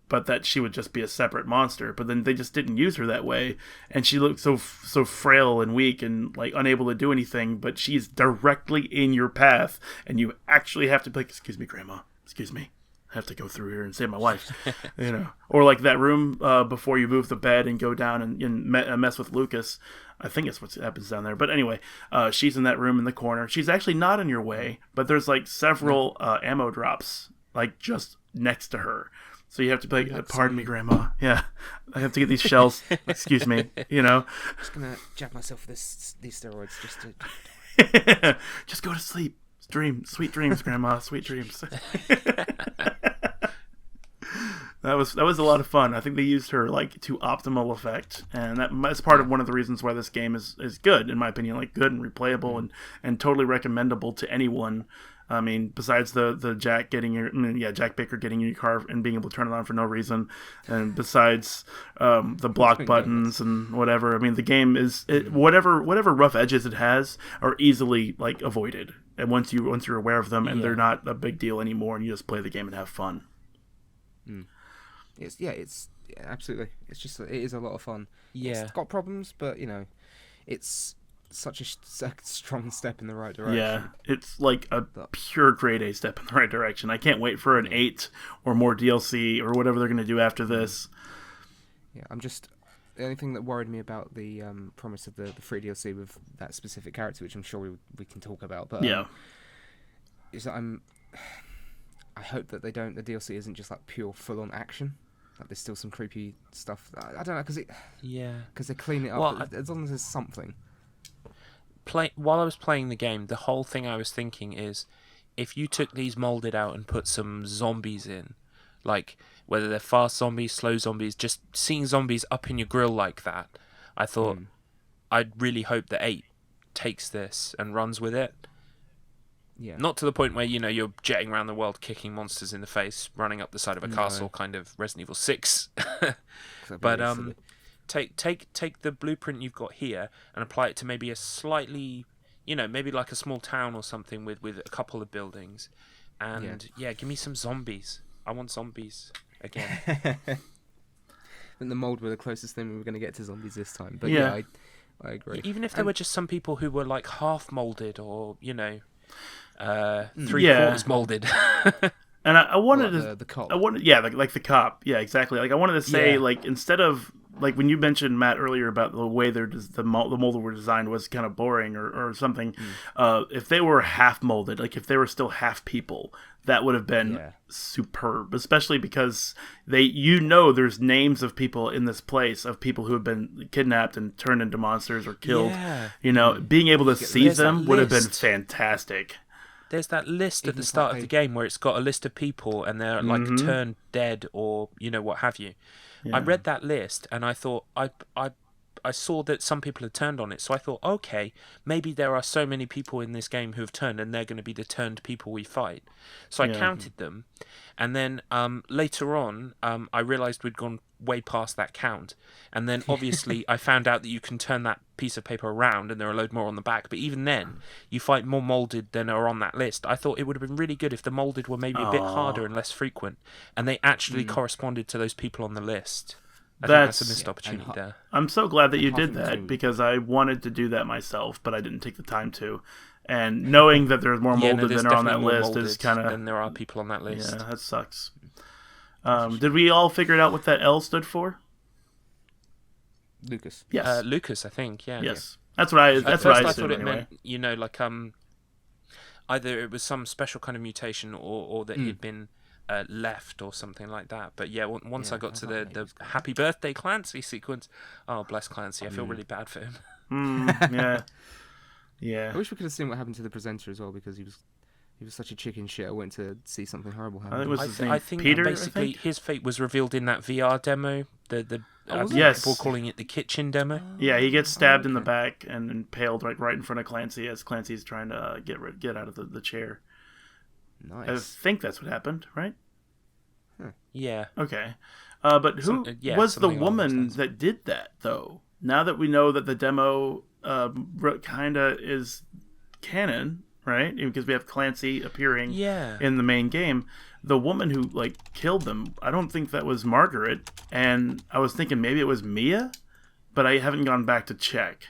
but that she would just be a separate monster. But then they just didn't use her that way, and she looked so frail and weak and like unable to do anything. But she's directly in your path, and you actually have to be like, "Excuse me, Grandma. Excuse me. I have to go through here and save my wife, you know. Or like that room before you move the bed and go down and mess with Lucas. I think it's what happens down there. But anyway, she's in that room in the corner. She's actually not in your way, but there's like several ammo drops like just next to her. So you have to be like, pardon me, Grandma. Yeah, I have to get these shells. Excuse me, you know. I'm just going to jab myself with these steroids just to... Just go to sleep. Dream. Sweet dreams, Grandma. Sweet dreams. That was a lot of fun. I think they used her like to optimal effect, and that's part of one of the reasons why this game is good, in my opinion. Like good and replayable and totally recommendable to anyone. I mean, besides the Jack Baker getting in your car and being able to turn it on for no reason, and besides the block buttons and whatever. I mean, the game is whatever rough edges it has are easily like avoided, and once you're aware of them, and they're not a big deal anymore, and you just play the game and have fun. It's absolutely. It's just it is a lot of fun. Yeah, it's got problems, but you know, it's such a strong step in the right direction. Yeah, it's like a pure grade A step in the right direction. I can't wait for an 8 or more DLC or whatever they're going to do after this. Yeah, the only thing that worried me about the promise of the free DLC with that specific character, which I'm sure we can talk about, but is that I hope that the DLC isn't just like pure full on action. Like there's still some creepy stuff. I don't know because they clean it up. Well, as long as there's something. While I was playing the game, the whole thing I was thinking is, if you took these molded out and put some zombies in, like whether they're fast zombies, slow zombies, just seeing zombies up in your grill like that, I thought I'd really hope that 8 takes this and runs with it. Yeah. Not to the point where, you know, you're jetting around the world kicking monsters in the face, running up the side of a castle, kind of Resident Evil 6. But take the blueprint you've got here and apply it to maybe a slightly, you know, maybe like a small town or something with a couple of buildings. And give me some zombies. I want zombies again. And the mold were the closest thing we were going to get to zombies this time. But I agree. Even if there were just some people who were like half molded or, you know, 3/4 molded. And I wanted the cop. Like the cop. Yeah, exactly. Like I wanted to say, like instead of like when you mentioned, Matt, earlier about the way the mold were designed was kind of boring or something. If they were half molded, like if they were still half people, that would have been superb. Especially because there's names of people in this place, of people who have been kidnapped and turned into monsters or killed. Yeah. You know, being able to see them would have been fantastic. There's that list at the start of the game where it's got a list of people and they're like turned dead or, you know, what have you. Yeah. I read that list and I thought, I saw that some people had turned on it. So I thought, okay, maybe there are so many people in this game who have turned and they're going to be the turned people we fight. So I counted them. And then later on, I realized we'd gone way past that count. And then obviously I found out that you can turn that piece of paper around and there are a load more on the back. But even then, you fight more molded than are on that list. I thought it would have been really good if the molded were maybe a bit harder and less frequent. And they actually corresponded to those people on the list. I think that's a missed opportunity there. I'm so glad that you did that because I wanted to do that myself, but I didn't take the time to. And knowing that there's more molded than are on that list is kind of... And there are people on that list. Yeah, that sucks. Did we all figure out what that L stood for? Lucas. Yes. Lucas, I think, yeah. Yes. That's what I thought it meant, you know, like either it was some special kind of mutation or that he'd been left or something like that. But yeah, once I got to the Happy Birthday Clancy sequence, oh, bless Clancy, I feel really bad for him. Yeah. I wish we could have seen what happened to the presenter as well because he was such a chicken shit. I went to see something horrible happen. I think Peter, basically his fate was revealed in that VR demo. People calling it the kitchen demo. Yeah, he gets stabbed in the back and impaled right in front of Clancy as Clancy's trying to get out of the chair. Nice. I think that's what happened, right? Yeah. Okay. But who was the woman that did that, though? Now that we know that the demo kind of is canon, right? Because we have Clancy appearing in the main game. The woman who killed them, I don't think that was Margaret. And I was thinking maybe it was Mia, but I haven't gone back to check.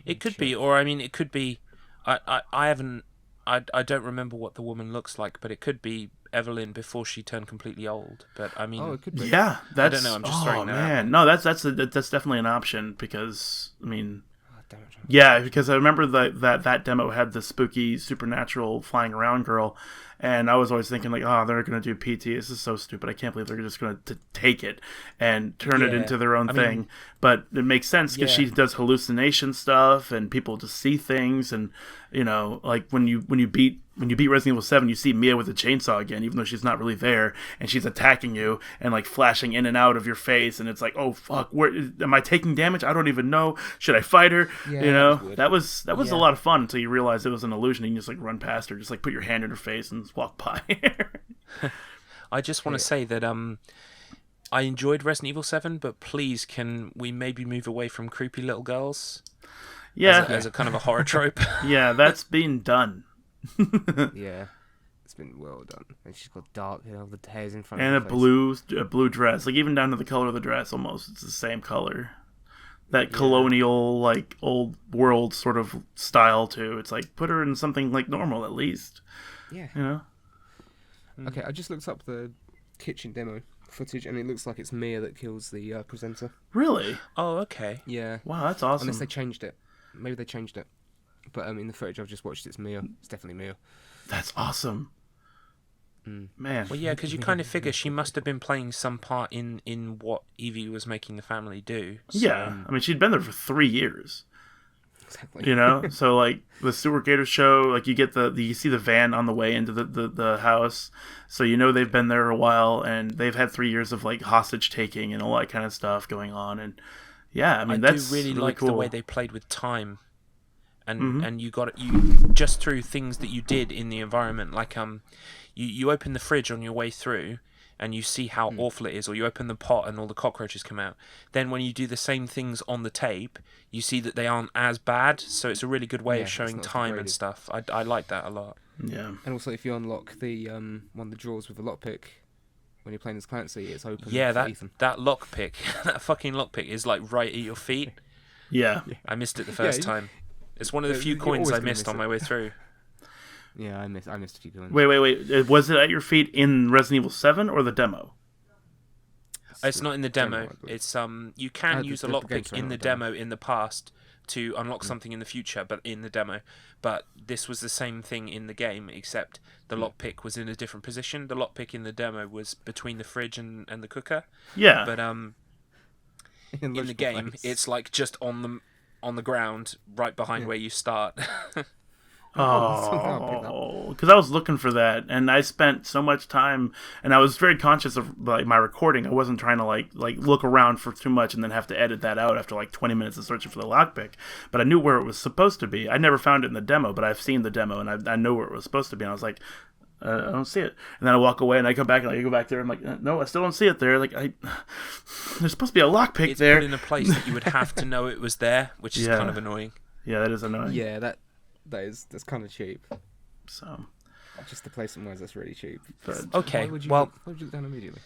It could be, or I mean, it could be. I haven't. I don't remember what the woman looks like, but it could be Evelyn before she turned completely old. But I mean, it could be. Yeah, that's. I don't know. I'm just throwing that out there. No, that's definitely an option because I mean. Damn it. Yeah, because I remember that demo had the spooky supernatural flying around girl, and I was always thinking like, oh, they're gonna do PT. This is so stupid. I can't believe they're just gonna take it and turn it into their own thing. But it makes sense because she does hallucination stuff, and people just see things, and like when you beat Resident Evil 7, you see Mia with a chainsaw again, even though she's not really there, and she's attacking you and like flashing in and out of your face, and it's like, oh fuck, where am I taking damage? I don't even know. Should I fight her? That was a lot of fun until you realize it was an illusion. You can just like run past her, just like put your hand in her face and just walk by. I just want to say that I enjoyed Resident Evil 7, but please can we maybe move away from creepy little girls? Yeah, as a kind of a horror trope. Yeah, that's being done. Yeah, it's been well done. And she's got dark, the hairs in front and of her a blue dress, like even down to the color of the dress, almost it's the same color. That colonial, like old world sort of style too. It's like put her in something like normal at least. Yeah. Okay, I just looked up the kitchen demo footage, and it looks like it's Mia that kills the presenter. Really? Oh, okay. Yeah. Wow, that's awesome. Unless they changed it. Maybe they changed it. But in the footage I've just watched, it's Mia. It's definitely Mia. That's awesome. Man. Well, yeah, because you kind of figure she must have been playing some part in what Evie was making the family do. So. Yeah, I mean, she'd been there for 3 years. Exactly. So like the Stuart Gator show, like you get you see the van on the way into the house, so they've been there a while, and they've had 3 years of like hostage taking and all that kind of stuff going on, and yeah, I mean that's do really like cool. the way they played with time, and and you just through things that you did in the environment, like you open the fridge on your way through, and you see how awful it is, or you open the pot and all the cockroaches come out. Then when you do the same things on the tape, you see that they aren't as bad, so it's a really good way of showing time and stuff. I like that a lot. Yeah. And also if you unlock the one of the drawers with the lockpick, when you're playing as Clancy, it's open. Yeah, for Ethan. that lockpick, that fucking lockpick is like right at your feet. Yeah. I missed it the first time. It's one of the few coins I missed on my way through. Yeah, I missed a few coins. Wait. Was it at your feet in Resident Evil 7 or the demo? It's not in the demo. It's you can use a lockpick in the demo in the past to unlock something in the future, but in the demo. But this was the same thing in the game, except the lockpick was in a different position. The lockpick in the demo was between the fridge and the cooker. Yeah. But in the game, it's like just on the ground, right behind where you start. Oh, because I was looking for that, and I spent so much time, and I was very conscious of like my recording. I wasn't trying to like look around for too much and then have to edit that out after like 20 minutes of searching for the lockpick. But I knew where it was supposed to be. I never found it in the demo, but I've seen the demo, and I know where it was supposed to be. And I was like, I don't see it. And then I walk away, and I come back, and I go back there. I'm like, no, I still don't see it there. Like there's supposed to be a lockpick there. It's put in a place that you would have to know it was there, which is kind of annoying. Yeah, that is annoying. Yeah, that's kind of cheap. So, just to play somewhere that's really cheap. Okay, why would you look down immediately?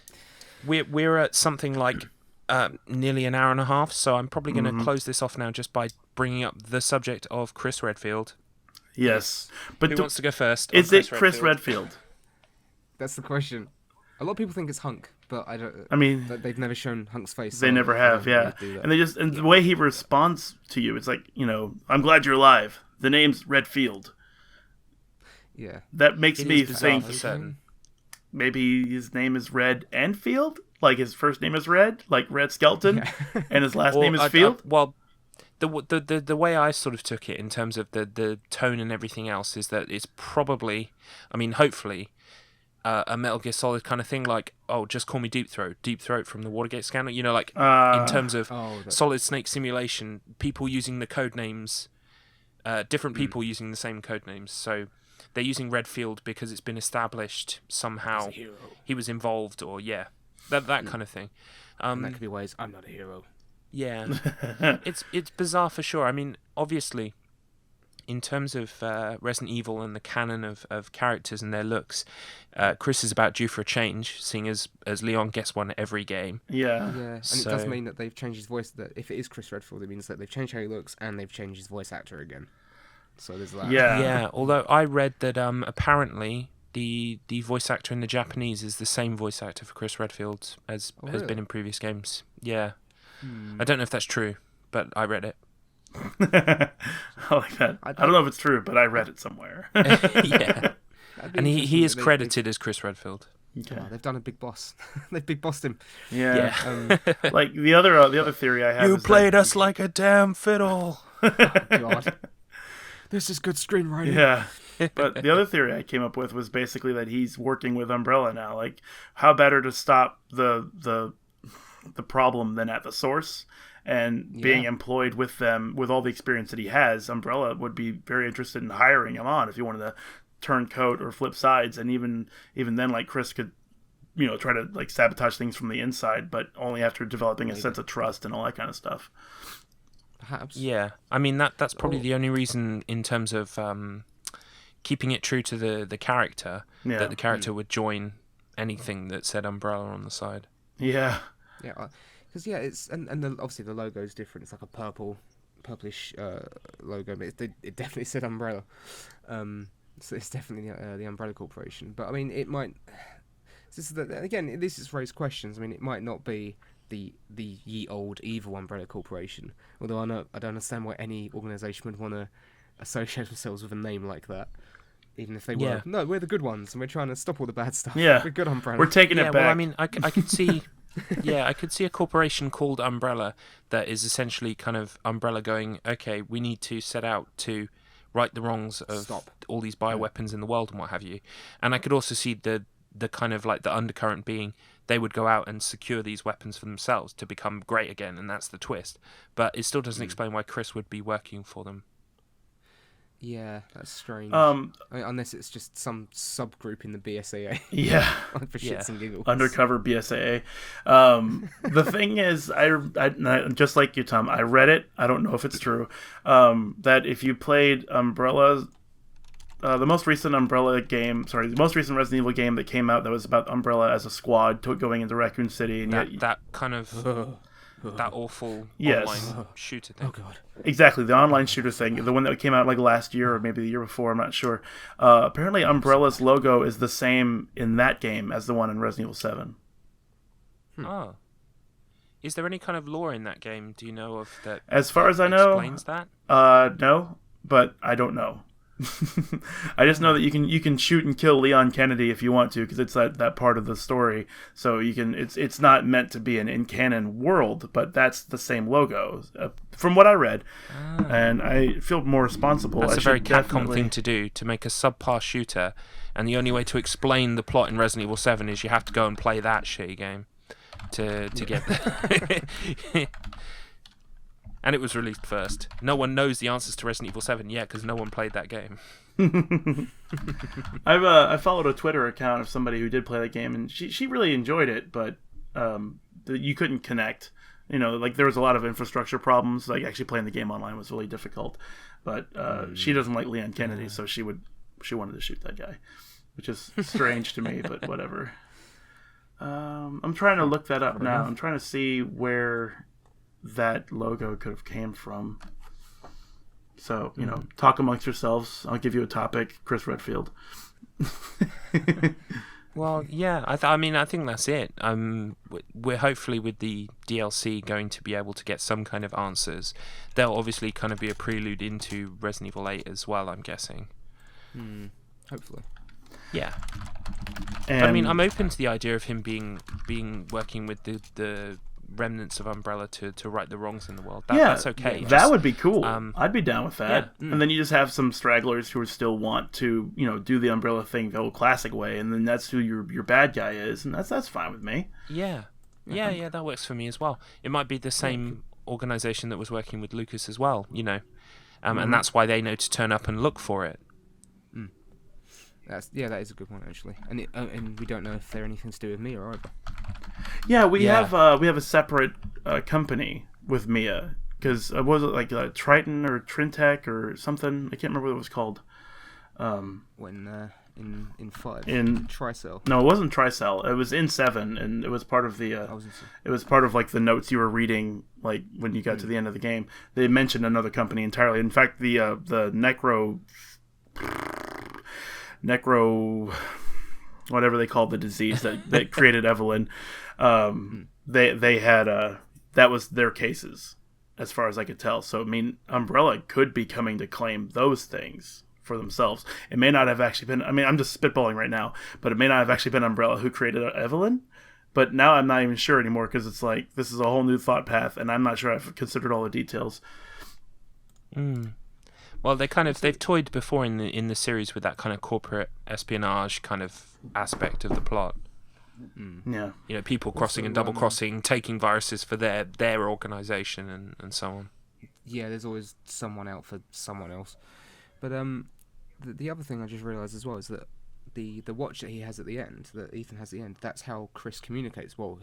We're at something like nearly an hour and a half, so I'm probably going to close this off now just by bringing up the subject of Chris Redfield. Yes, but who wants to go first? Is it Chris Redfield? That's the question. A lot of people think it's Hunk, but I don't. I mean, they've never shown Hunk's face. They never have, yeah. And the way he responds to you, it's like, I'm glad you're alive. The name's Redfield. Yeah. That makes me think maybe his name is Red and Field, like his first name is Red, like Red Skelton, and his last name is Field. Well, the way I sort of took it in terms of the tone and everything else is that it's probably, hopefully, a Metal Gear Solid kind of thing, like, oh, just call me Deep Throat from the Watergate scandal. In terms of Solid Snake Simulation, people using the code names, different people using the same code names. So they're using Redfield because it's been established somehow he was involved, or that kind of thing. And that could be ways I'm not a hero. Yeah, it's bizarre for sure. I mean, obviously, in terms of Resident Evil and the canon of characters and their looks, Chris is about due for a change, seeing as Leon gets one every game. Yeah. And it does mean that they've changed his voice. That if it is Chris Redfield, it means that they've changed how he looks and they've changed his voice actor again. So there's that. Yeah. Yeah. Although I read that apparently the voice actor in the Japanese is the same voice actor for Chris Redfield as has been in previous games. Yeah. I don't know if that's true, but I read it. I like that. I don't know if it's true, but I read it somewhere. Yeah. And he is credited as Chris Redfield. Okay. Oh, they've done a big boss. They've big bossed him. Yeah. Like the other theory I have. You played us like a damn fiddle. Oh, God. This is good screenwriting. Yeah. But the other theory I came up with was basically that he's working with Umbrella now. Like, how better to stop the problem than at the source? And being employed with them, with all the experience that he has, Umbrella would be very interested in hiring him on if you wanted to turn coat or flip sides. And even then, like, Chris could, try to like sabotage things from the inside, but only after developing a sense of trust and all that kind of stuff. Perhaps. Yeah, I mean that's probably the only reason in terms of keeping it true to the character that the character would join anything that said Umbrella on the side. Yeah. Yeah, because it's and obviously the logo is different. It's like a purplish logo, but it definitely said Umbrella. So it's definitely the Umbrella Corporation. But I mean, it might. This has raised questions. I mean, it might not be the ye old evil Umbrella Corporation. Although I don't understand why any organisation would want to associate themselves with a name like that. Even if they were, no, we're the good ones, and we're trying to stop all the bad stuff. Yeah, we're good Umbrella. We're taking it back. Well, I mean, I could see, I could see a corporation called Umbrella that is essentially kind of Umbrella going, okay, we need to set out to right the wrongs of all these bioweapons in the world and what have you. And I could also see the kind of like the undercurrent being they would go out and secure these weapons for themselves to become great again, and that's the twist. But it still doesn't explain why Chris would be working for them. Yeah, that's strange. I mean, unless it's just some subgroup in the BSAA. Yeah. For shits and giggles. Undercover BSAA. The thing is, I just like you, Tom, I read it. I don't know if it's true. That if you played Umbrella, the most recent Resident Evil game that came out that was about Umbrella as a squad going into Raccoon City. And that kind of... That awful online shooter thing. Oh, God. Exactly, the online shooter thing. The one that came out like last year or maybe the year before, I'm not sure. Apparently Umbrella's logo is the same in that game as the one in Resident Evil 7. Oh. Is there any kind of lore in that game, do you know of that? As far as I know, explains that? No, but I don't know. I just know that you can shoot and kill Leon Kennedy if you want to, because it's that part of the story. So you can. It's not meant to be an in-canon world, but that's the same logo from what I read, and I feel more responsible. That's a very Capcom thing to do, to make a subpar shooter, and the only way to explain the plot in Resident Evil 7 is you have to go and play that shitty game to get there. And it was released first. No one knows the answers to Resident Evil 7 yet because no one played that game. I followed a Twitter account of somebody who did play that game, and she really enjoyed it, but you couldn't connect. Like there was a lot of infrastructure problems. Like actually playing the game online was really difficult. But she doesn't like Leon Kennedy, so she wanted to shoot that guy, which is strange to me, but whatever. I'm trying to look that up now. I'm trying to see where that logo could have came from. So, talk amongst yourselves. I'll give you a topic. Chris Redfield. Well, yeah, I think that's it. We're hopefully with the DLC going to be able to get some kind of answers. There'll obviously kind of be a prelude into Resident Evil 8 as well, I'm guessing. Hopefully. Yeah. But I mean, I'm open to the idea of him being working with the remnants of Umbrella to right the wrongs in the world. That's okay. Yeah, that would be cool. I'd be down with that. Yeah. And then you just have some stragglers who still want to, do the Umbrella thing the old classic way, and then that's who your bad guy is, and that's fine with me. Yeah, that works for me as well. It might be the same organization that was working with Lucas as well, and that's why they know to turn up and look for it. That is a good one actually, and we don't know if they're anything to do with Mia either. Yeah, we have a separate company with Mia, because was it like Triton or Trintech or something? I can't remember what it was called. When in 5 in Tricell. No, it wasn't Tricell. It was in 7, and it was part of the. It was part of like the notes you were reading, like when you got to the end of the game. They mentioned another company entirely. In fact, the Necro whatever they called the disease that created Evelyn, they had that was their cases, as far as I could tell. So I mean, Umbrella could be coming to claim those things for themselves. It may not have actually been. I mean, I'm just spitballing right now, but it may not have actually been Umbrella who created Evelyn. But now I'm not even sure anymore, because it's like this is a whole new thought path, and I'm not sure I've considered all the details. Well, they've toyed before in the series with that kind of corporate espionage kind of aspect of the plot. Yeah, you know, people crossing and double crossing, taking viruses for their organization and so on. Yeah, there's always someone out for someone else. But the other thing I just realised as well is that the watch that he has at the end, that Ethan has at the end, that's how Chris communicates. Well,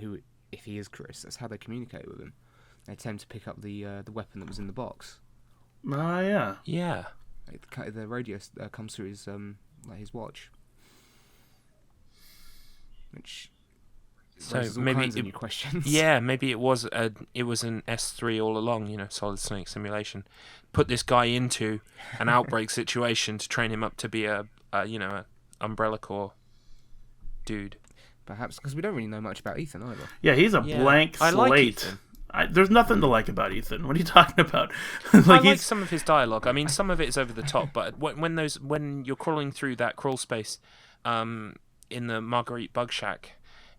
if he is Chris, that's how they communicate with him. They tend to pick up the weapon that was in the box. Yeah. Yeah. The radio comes through his watch. Which raises all kinds of new questions. Yeah, maybe it was an S3 all along, you know, Solid Snake Simulation. Put this guy into an outbreak situation to train him up to be a Umbrella Corps dude. Perhaps, because we don't really know much about Ethan either. Yeah, he's a blank slate. I like Ethan. There's nothing to like about Ethan. What are you talking about? I like some of his dialogue. I mean, some of it is over the top, but when you're crawling through that crawl space in the Marguerite Bug Shack,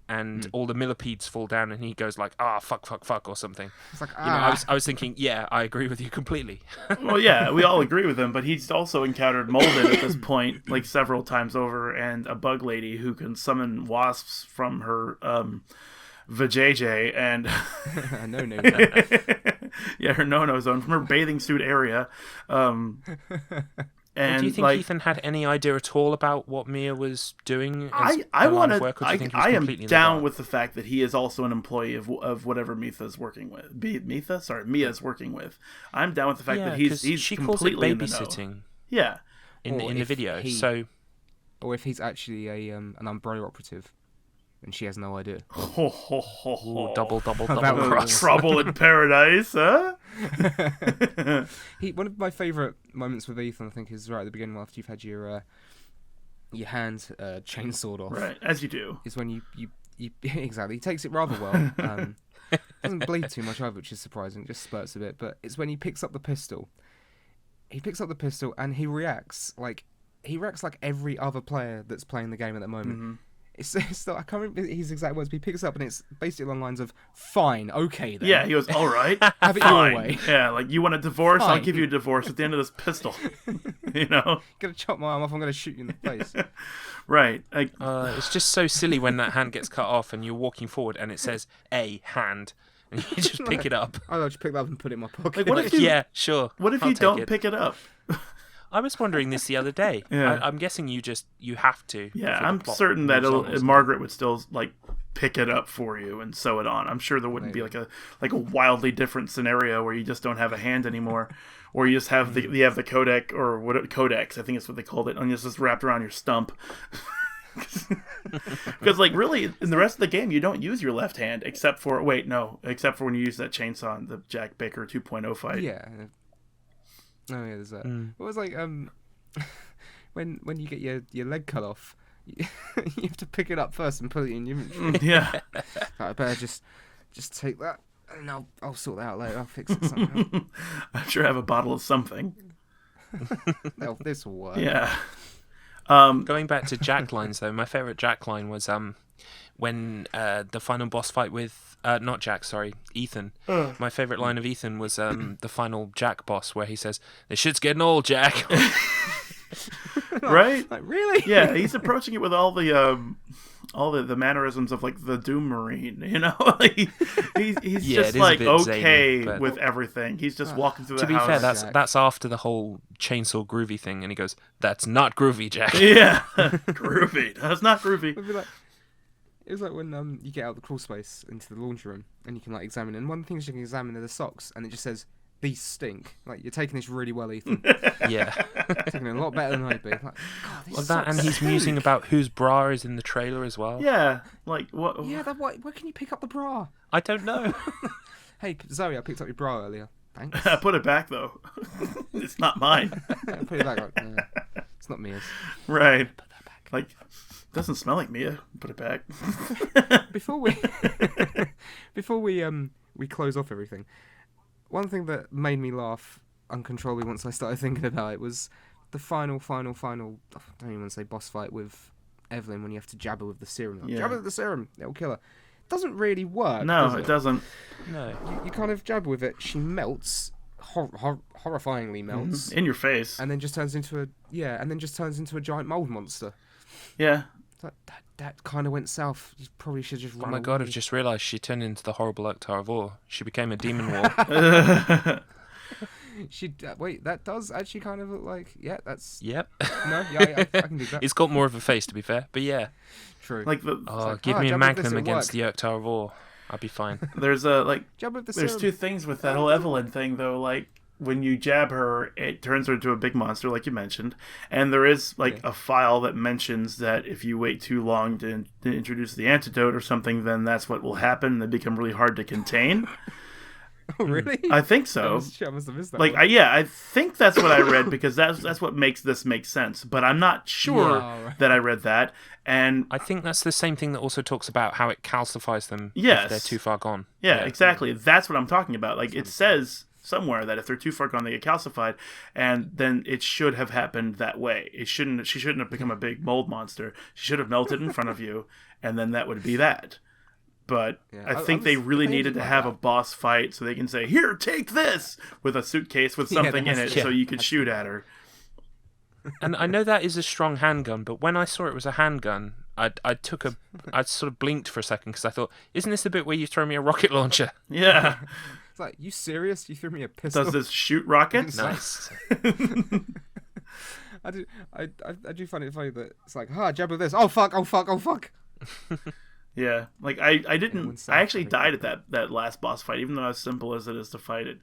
and all the millipedes fall down, and he goes like, fuck, or something. It's like, You know, I was thinking, yeah, I agree with you completely. Well, yeah, we all agree with him, but he's also encountered Molded at this point, like several times over, and a bug lady who can summon wasps from her vajayjay, and no. Yeah, her no-no zone, from her bathing suit area. And do you think Ethan had any idea at all about what Mia was doing? I am down with the fact that he is also an employee of whatever Mia's working with. Mia's working with. I'm down with the fact that he's she completely calls it babysitting. in the know. Yeah, in the video. Or if he's actually an Umbrella operative, and she has no idea. Ooh, double cross. Trouble in paradise, huh? One of my favourite moments with Ethan, I think, is right at the beginning after you've had your hand chainsawed off. Right, as you do. Is when you exactly. He takes it rather well. Doesn't bleed too much either, which is surprising. Just spurts a bit. But it's when he picks up the pistol. He picks up the pistol and he reacts like every other player that's playing the game at that moment. Mm-hmm. It's not, I can't remember his exact words, but he picks up and it's basically along the lines of, fine, okay then. Yeah, he goes, all right. Have it your way. Yeah, like, you want a divorce? Fine. I'll give you a divorce at the end of this pistol. You know? You're going to chop my arm off, I'm going to shoot you in the face. Right. It's just so silly when that hand gets cut off and you're walking forward and it says, a hand. And you just pick it up. I'll just pick it up and put it in my pocket. Like, yeah, sure. What if you don't pick it up? I was wondering this the other day. Yeah. I'm guessing you have to. Yeah, I'm certain that Margaret would still like pick it up for you and sew it on. I'm sure there wouldn't be like a wildly different scenario where you just don't have a hand anymore, or you just have the codec or codex, I think it's what they called it, and it's just wrapped around your stump. Because like really in the rest of the game you don't use your left hand except for when you use that chainsaw in the Jack Baker 2.0 fight. Yeah. Oh yeah, there's that. It was like when you get your leg cut off, you have to pick it up first and put it in your inventory. Yeah. I better just take that and I'll sort that out later. I'll fix it somehow. I'm sure I have a bottle of something. This will work. Yeah. Going back to Jack lines though, my favourite Jack line was when the final boss fight with Ethan. My favourite line of Ethan was the final Jack boss where he says, "This shit's getting old, Jack." Right? Like, really? Yeah, he's approaching it with all the mannerisms of like the Doom Marine, you know? Like, he's just like okay zany, with everything. He's just walking through the house. To be fair, that's after the whole chainsaw groovy thing, and he goes, "That's not groovy, Jack." Yeah, groovy. That's not groovy. It was like when you get out of the crawl space into the laundry room and you can like examine, and one of the things you can examine are the socks, and it just says, "These stink." Like, you're taking this really well, Ethan. Yeah. Taking it a lot better than I'd be. Like, God, well, that, and he's musing about whose bra is in the trailer as well. Yeah, like what? Yeah, where can you pick up the bra? I don't know. Hey, Zoe, I picked up your bra earlier. Thanks. Put it back though. It's not mine. Put it back. Like, it's not Mia's. Right. Put that back. Like, Doesn't smell like Mia. Put it back. Before we close off everything, one thing that made me laugh uncontrollably once I started thinking about it was the final, I don't even want to say boss fight with Evelyn when you have to jab her with the serum. Like, jab her with the serum, it'll kill her. It doesn't really work. No, it doesn't. No. You kind of jab with it, she melts, horrifyingly melts. In your face. And then just turns into a giant mold monster. Yeah. That kind of went south. You probably should just run. Oh my god, I've just realised she turned into the horrible Octar of War. She became a demon wall. Wait, that does actually kind of look like... Yeah, that's... Yep. No, yeah, I can do that. It's got more of a face, to be fair. But yeah. True. Give me a Magnum against the Octar of War. I'll be fine. There's there's two things with that whole Evelyn thing, though. Like, when you jab her, it turns her into a big monster, like you mentioned. And there is, a file that mentions that if you wait too long to introduce the antidote or something, then that's what will happen. They become really hard to contain. Oh, really? I think so. I must have missed that. I think that's what I read, because that's what makes this make sense. But I'm not sure that I read that. And I think that's the same thing that also talks about how it calcifies them if they're too far gone. Yeah, exactly. That's what I'm talking about. It says somewhere that if they're too far gone, they get calcified, and then it should have happened that way. She shouldn't have become a big mold monster. She should have melted in front of you, and then that would be that. But I think they really needed to have a boss fight so they can say, "Here, take this," with a suitcase with something in it, so you could shoot at her. And I know that is a strong handgun, but when I saw it was a handgun, I sort of blinked for a second because I thought, "Isn't this the bit where you throw me a rocket launcher?" Yeah. It's like, you serious? You threw me a pistol? Does this shoot rockets? Nice. I do find it funny that it's like, jab with this. Oh fuck! Yeah, I actually died at that last boss fight, even though as simple as it is to fight it,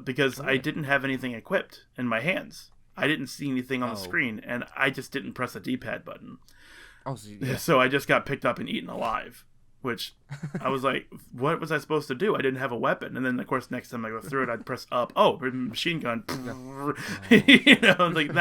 because I didn't have anything equipped in my hands. I didn't see anything on the screen, and I just didn't press the D-pad button. Oh, so I just got picked up and eaten alive. Which I was like, what was I supposed to do? I didn't have a weapon. And then, of course, next time I go through it, I'd press up. Oh, machine gun. Now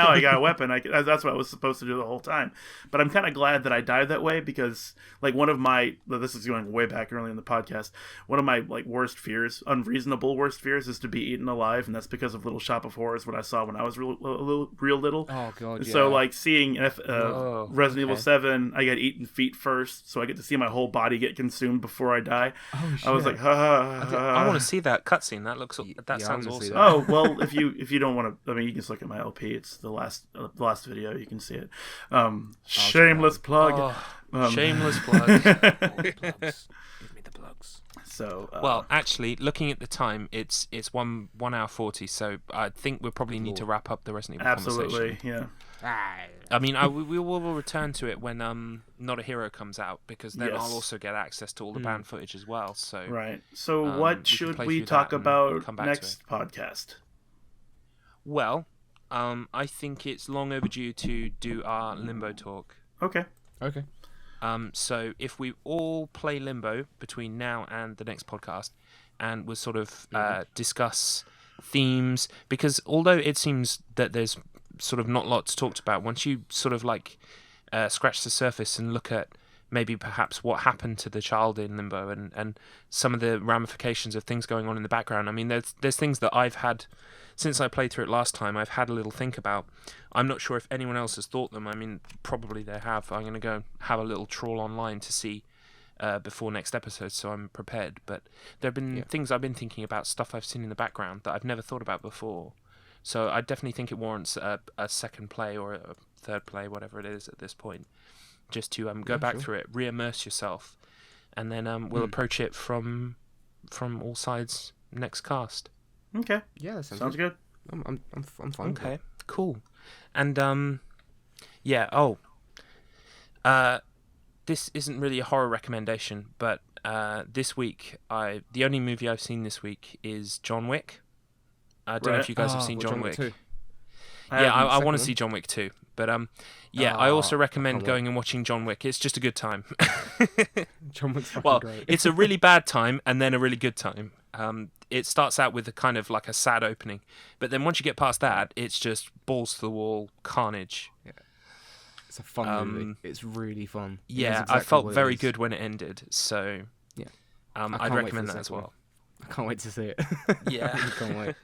I got a weapon. That's what I was supposed to do the whole time. But I'm kind of glad that I died that way because, one of my, this is going way back early in the podcast, one of my, worst fears, unreasonable worst fears, is to be eaten alive. And that's because of Little Shop of Horrors, what I saw when I was real little. Oh, God, yeah. So, seeing Resident Evil 7, I got eaten feet first. So I get to see my whole body get consumed before I die. Oh, shit. I was like, I want to see that cutscene. That sounds awesome. Oh, well, if you don't want to, you can just look at my LP. It's the last video. You can see it. Shameless plug. Shameless plug. Give me the plugs. So, well, actually, looking at the time, it's 1 hour 40. So I think we'll probably need to wrap up the Resident Evil absolutely, conversation. Yeah. We will return to it when Not a Hero comes out, because then I'll also get access to all the band footage as well. So right. So what should we talk about next podcast? Well, I think it's long overdue to do our Limbo talk. Okay. So if we all play Limbo between now and the next podcast, and we'll sort of discuss themes, because although it seems that there's sort of not lots talked about, once you sort of scratch the surface and look at maybe perhaps what happened to the child in Limbo and some of the ramifications of things going on in the background. I mean, there's things that I've had since I played through it last time. I've had a little think about. I'm not sure if anyone else has thought them. I mean, probably they have. I'm going to go have a little trawl online to see before next episode, so I'm prepared. But there have been things I've been thinking about, stuff I've seen in the background that I've never thought about before. So I definitely think it warrants a second play or a third play, whatever it is at this point, just to go back through it, re-immerse yourself, and then we'll approach it from all sides next cast. Okay. Yeah, that sounds good. I'm fine. Okay, cool. And this isn't really a horror recommendation, but this week the only movie I've seen this week is John Wick. I don't know if you guys have seen John Wick. I want to see John Wick 2. But I also recommend going and watching John Wick. It's just a good time. John Wick's fucking great. It's a really bad time and then a really good time. It starts out with a kind of a sad opening, but then once you get past that, it's just balls to the wall carnage. Yeah. It's a fun movie. It's really fun. It knows Yeah, exactly I felt what it very is. good when it ended, so Yeah. I'd can't wait for recommend the that as second well. I can't wait to see it. Yeah. I really can't wait.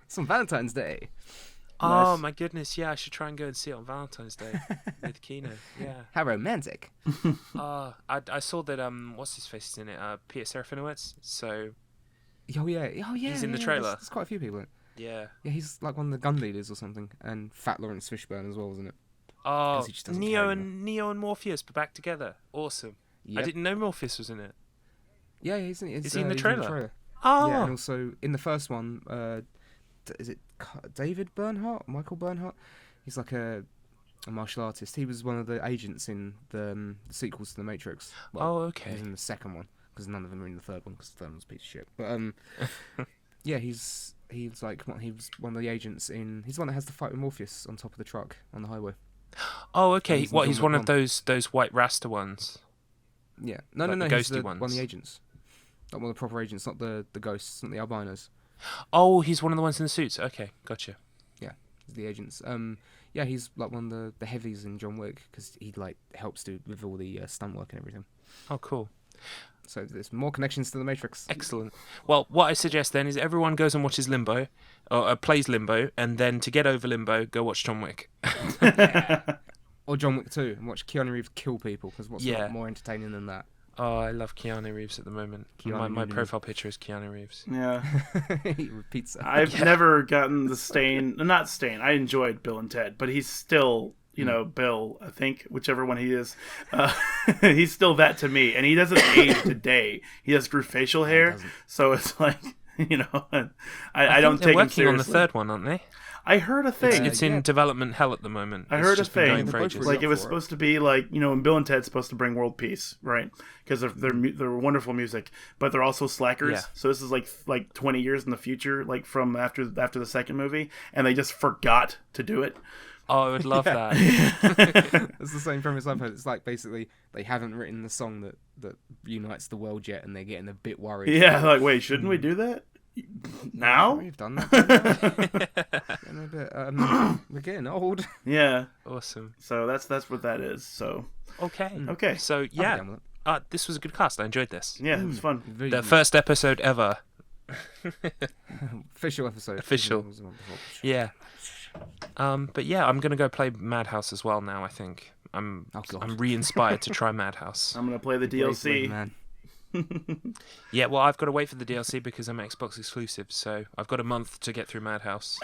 It's on Valentine's Day. Oh Nice. my goodness, yeah, I should try and go and see it on Valentine's Day with Kino. Yeah. How romantic. I saw that what's his face is in it? Peter Serafinowicz. So Oh yeah. He's in the yeah, trailer. There's quite a few people in it. yeah. Yeah, he's like one of the gun leaders or something, and Fat Lawrence Fishburne as well, wasn't it? Oh, he just doesn't Neo care and Morpheus but back together. Awesome. I Yep. didn't know Morpheus was in it. Yeah, he's in it. Is he in the trailer? Yeah, Oh. and also in the first one, is it David Bernhardt? Michael Bernhardt? He's like a martial artist. He was one of the agents in the sequels to The Matrix. Well, Oh, He okay. was in the second one, because none of them are in the third one, because the third one's a piece of shit. But yeah, he's like he was one of the agents in. He's the one that has the fight with Morpheus on top of the truck on the highway. Oh, okay. He's in What? He's John one Wick of those white Rasta ones. Yeah, no, Like no, the he's ghosty one of ones. the agents. Not one of the proper agents, not the ghosts, not the albinos. Oh, he's one of the ones in the suits. Okay, gotcha. He's the agents. Yeah, he's like one of the heavies in John Wick, because he like helps with all the stunt work and everything. Oh, cool. So there's more connections to the Matrix. Excellent. Well, what I suggest then is everyone goes and watches Limbo, or plays Limbo, and then to get over Limbo, go watch John Wick. Or John Wick 2, and watch Keanu Reeves kill people, because what's Yeah. more entertaining than that? Oh, I love Keanu Reeves at the moment. My Reeves. profile picture is Keanu Reeves. Yeah. He repeats that. I've never gotten the Stain. Not Stain. I enjoyed Bill and Ted, but he's still, Bill, I think, whichever one he is. He's still that to me. And he doesn't age today. He just grew facial hair. So it's like, I don't take they're him working seriously. on the third one, aren't they? I heard a thing. It's in development hell at the moment. I It's heard a just been thing. going for They're both ages. really Like it was for it. supposed to be like, and Bill and Ted's supposed to bring world peace, right? Because they're wonderful music, but they're also slackers. Yeah. So this is like 20 years in the future, like from after the second movie, and they just forgot to do it. Oh, I would love that. It's the same premise I've heard. It's like basically they haven't written the song that unites the world yet, and they're getting a bit worried. Yeah, like wait, shouldn't we do that now? We've done that. Getting a bit, we're getting old. Yeah. Awesome. So that's what that is. So Okay. okay, So I'll be yeah, down with it. this was a good cast. I enjoyed this. yeah, it was fun. The first episode ever. Official episode. Official. Yeah. But yeah, I'm gonna go play Madhouse as well now. I think I'm re-inspired to try Madhouse. I'm gonna play the Bravely, DLC. man. Yeah, well, I've got to wait for the DLC because I'm Xbox exclusive, so I've got a month to get through Madhouse.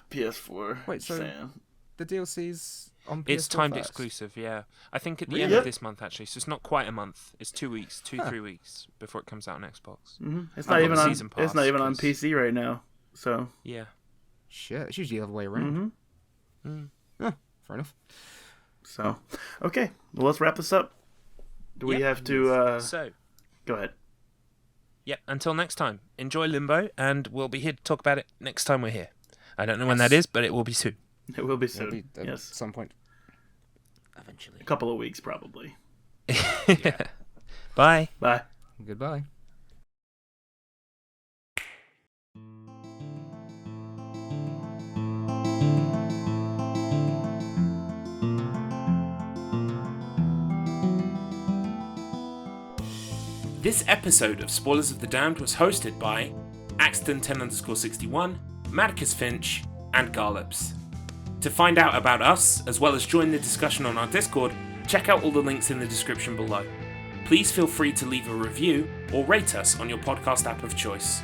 PS4. Wait, so Sam. the DLC's on PS4 It's timed first? exclusive, yeah. I think at the end Really? of this month, actually, so it's not quite a month. It's 2 weeks, 3 weeks before it comes out on Xbox. It's I've not got even the on. season It's not pass, even on 'cause- PC right now. So. Yeah. Shit, it's usually the other way around. Yeah, fair enough. So, okay. Well, let's wrap this up. Do we Yep. have to? So, Go ahead. yep, until next time, enjoy Limbo, and we'll be here to talk about it next time we're here. I don't know when that is, but it will be soon. It will be It'll soon. be at Yes, some point. Eventually. a couple of weeks probably. Bye. Bye. Goodbye. This episode of Spoilers of the Damned was hosted by Axton10_61, Madcus Finch, and Garlops. To find out about us, as well as join the discussion on our Discord, check out all the links in the description below. Please feel free to leave a review or rate us on your podcast app of choice.